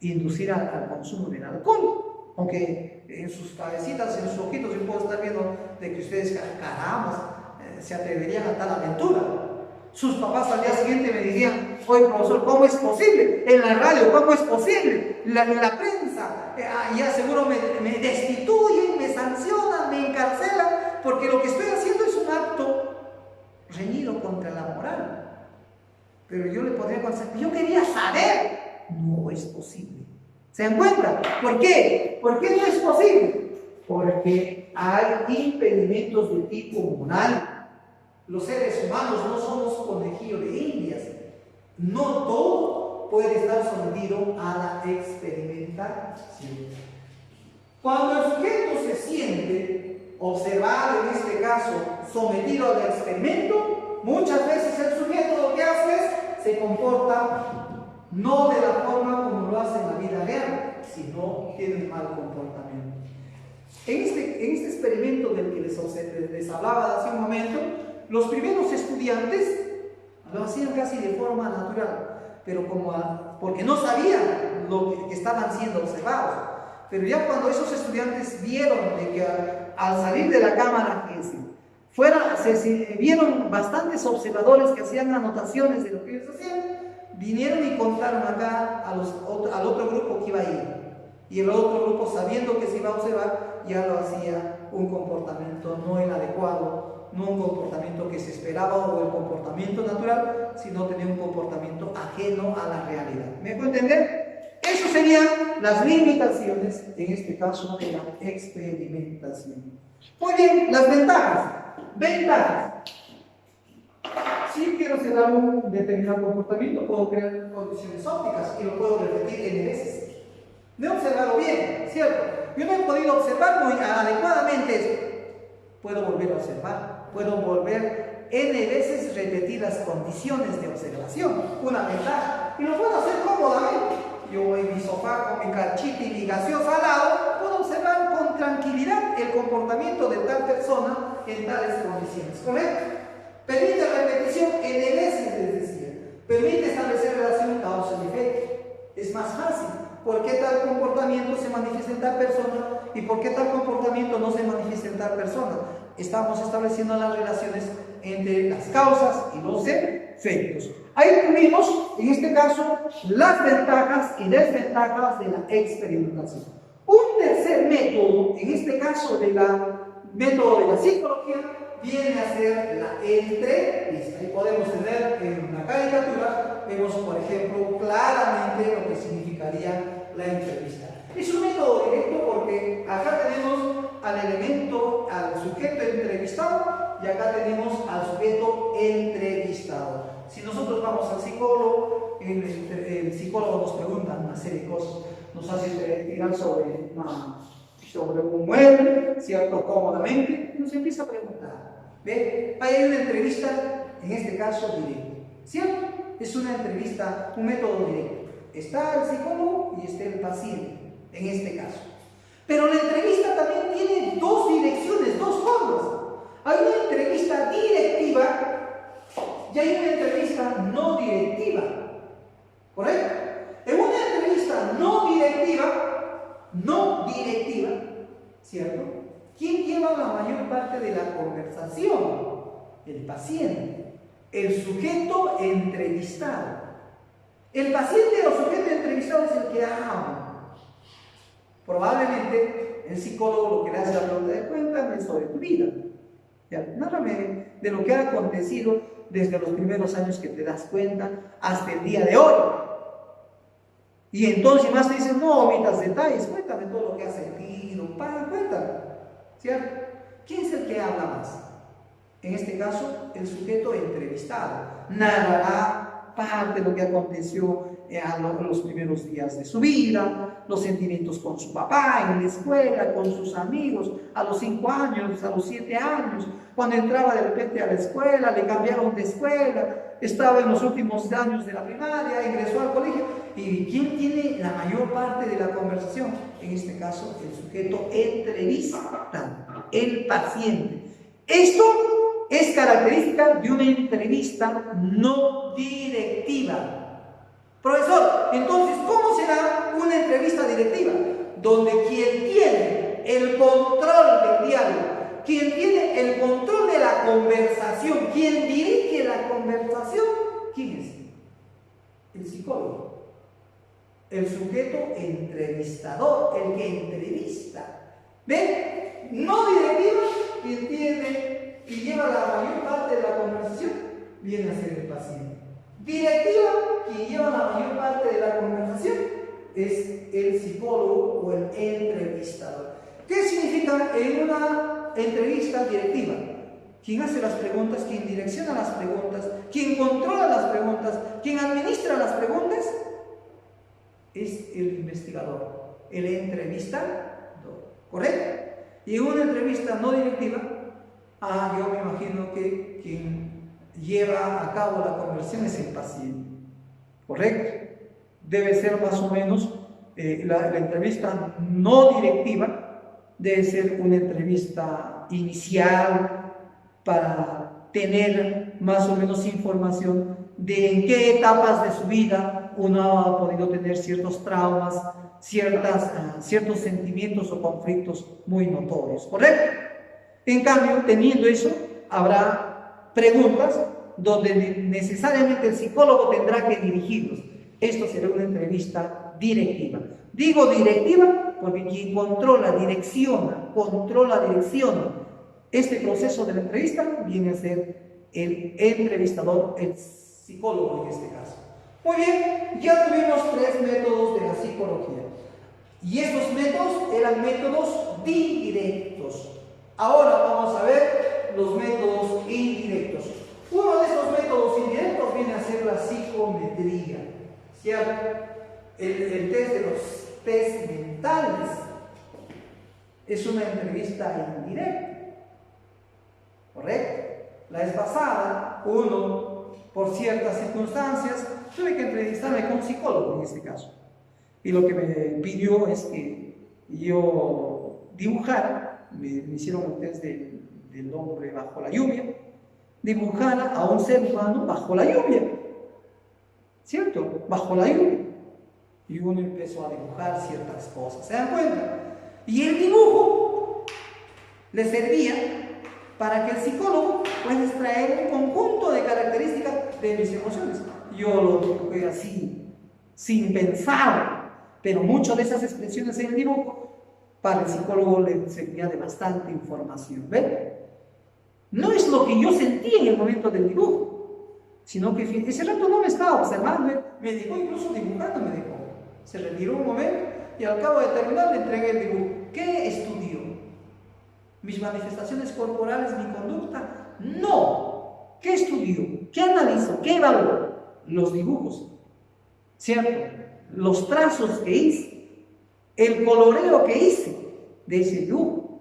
A: inducir al consumo del alcohol? Aunque en sus cabecitas, en sus ojitos, yo puedo estar viendo de que ustedes, caramba, se atreverían a tal aventura. Sus papás al día siguiente me dirían, oye, profesor, ¿cómo es posible? En la radio, ¿cómo es posible? En la prensa, ya seguro me destituyen, me sancionan, me encarcelan, porque lo que estoy haciendo es un acto reñido contra la moral. Pero yo le podría contestar, yo quería saber. No es posible. ¿Se dan cuenta? ¿Por qué? ¿Por qué no es posible? Porque hay impedimentos de tipo moral. Los seres humanos no somos conejillos de indias. No todo puede estar sometido a la experimentación. Cuando el sujeto se siente observado, en este caso, sometido al experimento, muchas veces el sujeto lo que hace es, se comporta no de la forma como lo hace en la vida real, sino tiene un mal comportamiento. En este experimento del que les hablaba hace un momento, los primeros estudiantes lo hacían casi de forma natural, pero porque no sabían lo que estaban siendo observados. Pero ya cuando esos estudiantes vieron de que al salir de la cámara se vieron bastantes observadores que hacían anotaciones de lo que ellos hacían, vinieron y contaron acá al otro grupo que iba a ir. Y el otro grupo, sabiendo que se iba a observar, ya lo hacía un comportamiento no el adecuado, no un comportamiento que se esperaba o el comportamiento natural, sino tenía un comportamiento ajeno a la realidad. ¿Me puedo entender? Eso serían las limitaciones, en este caso, de la experimentación. Muy bien, las ventajas. Ventajas. Si quiero observar un determinado comportamiento, puedo crear condiciones ópticas y lo puedo repetir N veces. No he observado bien, ¿cierto? Yo no he podido observar muy adecuadamente esto. Puedo volver a observar, puedo volver N veces repetir las condiciones de observación, una ventaja, y lo puedo hacer cómodamente. Yo en mi sofá con mi carchita y mi gaseosa al lado, puedo observar con tranquilidad el comportamiento de tal persona en tales condiciones, ¿correcto? Permite repetición N veces, les decía. Permite establecer relación causa y efecto. Es más fácil. ¿Por qué tal comportamiento se manifiesta en tal persona y por qué tal comportamiento no se manifiesta en tal persona? Estamos estableciendo las relaciones entre las causas y los efectos. Ahí tuvimos, en este caso, las ventajas y desventajas de la experimentación. Un tercer método, en este caso método de la psicología, viene a ser la entrevista. Y podemos tener en la caricatura, vemos por ejemplo claramente lo que significaría la entrevista. Es un método directo porque acá tenemos al sujeto entrevistado y acá tenemos al sujeto entrevistado. Si nosotros vamos al psicólogo, el psicólogo nos pregunta una serie de cosas, nos hace tirar sobre un mueble, ¿cierto? Cómodamente, y nos empieza a preguntar. ¿Ve? Hay una entrevista, en este caso, directa, ¿cierto? Es una entrevista, un método directo. Está el psicólogo y está el paciente, en este caso. Pero la entrevista también tiene dos direcciones, dos formas. Hay una entrevista directiva y hay una entrevista no directiva. ¿Correcto? En una entrevista no directiva, ¿cierto? ¿Quién lleva la mayor parte de la conversación? El paciente, el sujeto entrevistado. El paciente o sujeto entrevistado es el que habla. Probablemente el psicólogo lo que le hace la pregunta de cuéntame sobre tu vida. Ya, nárrame de lo que ha acontecido desde los primeros años que te das cuenta hasta el día de hoy. Y entonces más te dicen, no omitas detalles, cuéntame todo lo que has sentido, cuéntame, ¿cierto? ¿Quién es el que habla más? En este caso, el sujeto entrevistado narrará parte de lo que aconteció los primeros días de su vida, los sentimientos con su papá, en la escuela, con sus amigos, a los 5 años, a los 7 años, cuando entraba de repente a la escuela, le cambiaron de escuela, estaba en los últimos años de la primaria, ingresó al colegio. ¿Y quién tiene la mayor parte de la conversación? En este caso, el sujeto entrevista, el paciente. Esto es característica de una entrevista no directiva. Profesor, entonces, ¿cómo será una entrevista directiva? Donde quien tiene el control del diálogo, quien tiene el control de la conversación, quien dirige la conversación, ¿quién es? El psicólogo. El sujeto entrevistador, el que entrevista. ¿Ven? No directiva, quien tiene y lleva la mayor parte de la conversación, viene a ser el paciente. Directiva, quien lleva la mayor parte de la conversación, es el psicólogo o el entrevistador. ¿Qué significa en una entrevista directiva? Quien hace las preguntas, quien direcciona las preguntas, quien controla las preguntas, quien administra las preguntas, es el investigador, el entrevistador, ¿correcto? Y en una entrevista no directiva, yo me imagino que quien lleva a cabo la conversión es el paciente, ¿correcto? Debe ser más o menos la entrevista no directiva, debe ser una entrevista inicial para tener más o menos información de en qué etapas de su vida uno ha podido tener ciertos traumas, ciertos sentimientos o conflictos muy notorios, ¿correcto? En cambio, teniendo eso, habrá preguntas donde necesariamente el psicólogo tendrá que dirigirlos. Esto será una entrevista directiva. Digo directiva porque quien direcciona este proceso de la entrevista viene a ser el entrevistador, el psicólogo en este caso. Muy bien, ya tuvimos 3 métodos de la psicología. Y estos métodos eran métodos directos. Ahora vamos a ver los métodos indirectos. Uno de estos métodos indirectos viene a ser la psicometría. ¿Cierto? El test de los test mentales es una entrevista indirecta. ¿Correcto? La vez pasada, por ciertas circunstancias, tuve que entrevistarme con un psicólogo en este caso. Y lo que me pidió es que yo dibujara, me hicieron un test del hombre bajo la lluvia, dibujara a un ser humano bajo la lluvia. ¿Cierto? Bajo la lluvia. Y uno empezó a dibujar ciertas cosas, ¿se dan cuenta? Y el dibujo le servía para que el psicólogo pueda extraer un conjunto de características de mis emociones. Yo lo dibujé así, sin pensar, pero muchas de esas expresiones en el dibujo para el psicólogo le servía de bastante información. ¿Ven? No es lo que yo sentí en el momento del dibujo, sino que ese rato no me estaba observando, me dejó incluso dibujando, me dejó. Se retiró un momento y al cabo de terminar le entregué el dibujo. ¿Qué estudió? ¿Mis manifestaciones corporales, mi conducta? No. ¿Qué estudió? ¿Qué analizó? ¿Qué evaluó? Los dibujos, ¿cierto? Los trazos que hice, el coloreo que hice de ese dibujo.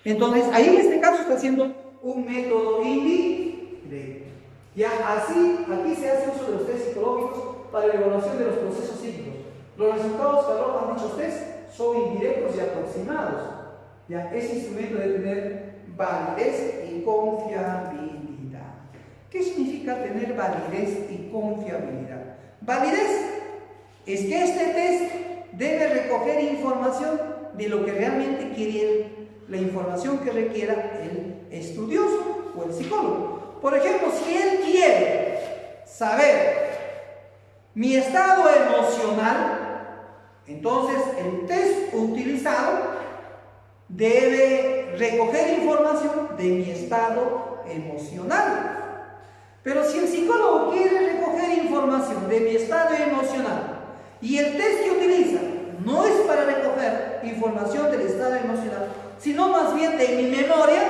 A: Entonces, ahí en este caso está haciendo un método indirecto. Ya así, aquí se hace uso de los test psicológicos para la evaluación de los procesos psíquicos. Los resultados que arrojan dichos test son indirectos y aproximados. Ya, ese instrumento debe tener validez y confiabilidad. ¿Qué significa tener validez y confiabilidad? Validez es que este test debe recoger información de lo que realmente quiere la información que requiera el estudioso o el psicólogo. Por ejemplo, si él quiere saber mi estado emocional, entonces el test utilizado debe recoger información de mi estado emocional. Pero si el psicólogo quiere recoger información de mi estado emocional y el test que utiliza no es para recoger información del estado emocional, sino más bien de mi memoria,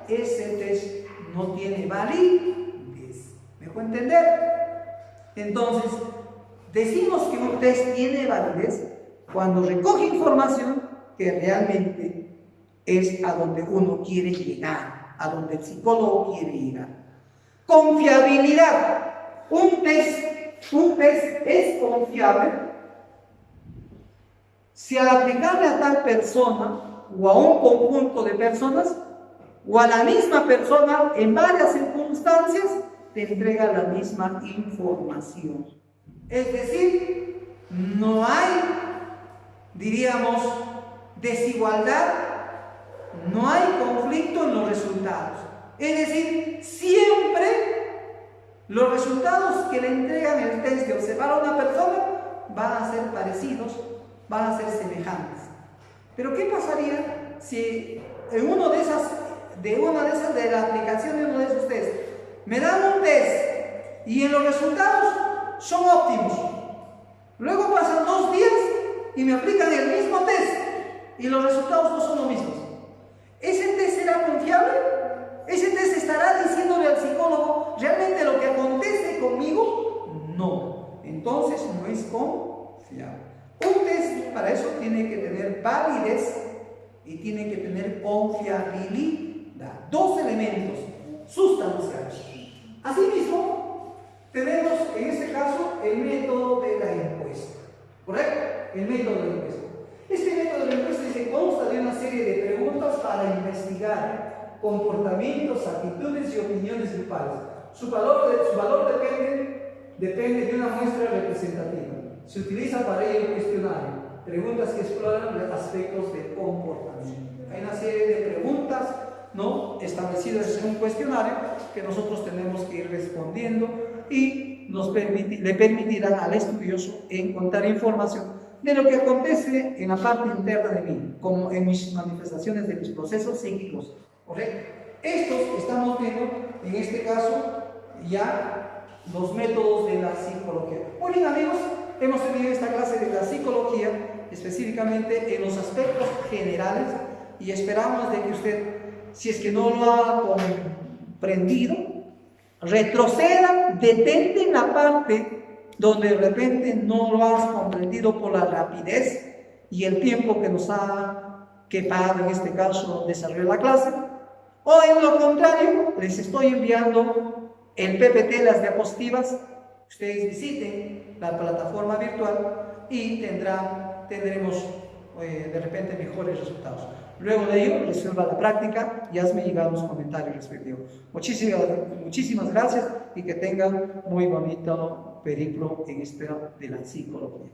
A: ese test no tiene validez. ¿Me dejo entender? Entonces, decimos que un test tiene validez cuando recoge información que realmente es a donde uno quiere llegar, a donde el psicólogo quiere llegar. Confiabilidad. Un test es confiable si al aplicarle a tal persona o a un conjunto de personas o a la misma persona en varias circunstancias te entrega la misma información. Es decir, no hay, diríamos, desigualdad, no hay conflicto en los resultados. Es decir, siempre los resultados que le entregan el test de observar a una persona van a ser parecidos, van a ser semejantes. Pero ¿qué pasaría si en una de la aplicación de uno de esos tests me dan un test y en los resultados son óptimos? Luego pasan 2 días y me aplican el mismo test y los resultados no son los mismos. ¿Ese test será confiable? ¿Ese test estará diciéndole al psicólogo realmente lo que acontece conmigo? No. Entonces no es confiable. Un test para eso tiene que tener validez y tiene que tener confiabilidad. 2 elementos sustanciales. Asimismo, tenemos en este caso el método de la encuesta. ¿Correcto? El método de la encuesta. Este método de la encuesta se consta de una serie de preguntas para investigar comportamientos, actitudes y opiniones grupales. Su valor depende de una muestra representativa. Se utiliza para ello un cuestionario, preguntas que exploran los aspectos del comportamiento. Hay una serie de preguntas, ¿no?, establecidas en un cuestionario que nosotros tenemos que ir respondiendo y le permitirán al estudioso encontrar información de lo que acontece en la parte interna de mí, como en mis manifestaciones de mis procesos psíquicos. ¿Correcto? Estos estamos viendo, en este caso, ya los métodos de la psicología. Muy bien, amigos, hemos tenido esta clase de la psicología, específicamente en los aspectos generales, y esperamos de que usted, si es que no lo ha comprendido, retroceda, detente en la parte donde de repente no lo has comprendido por la rapidez y el tiempo que nos ha quedado, en este caso, desarrollar la clase. O en lo contrario, les estoy enviando el PPT, las diapositivas. Ustedes visiten la plataforma virtual y tendremos de repente mejores resultados. Luego de ello, resuelva la práctica y hazme llegar los comentarios respectivos. Muchísimas gracias y que tengan muy bonito periplo en esta de la psicología.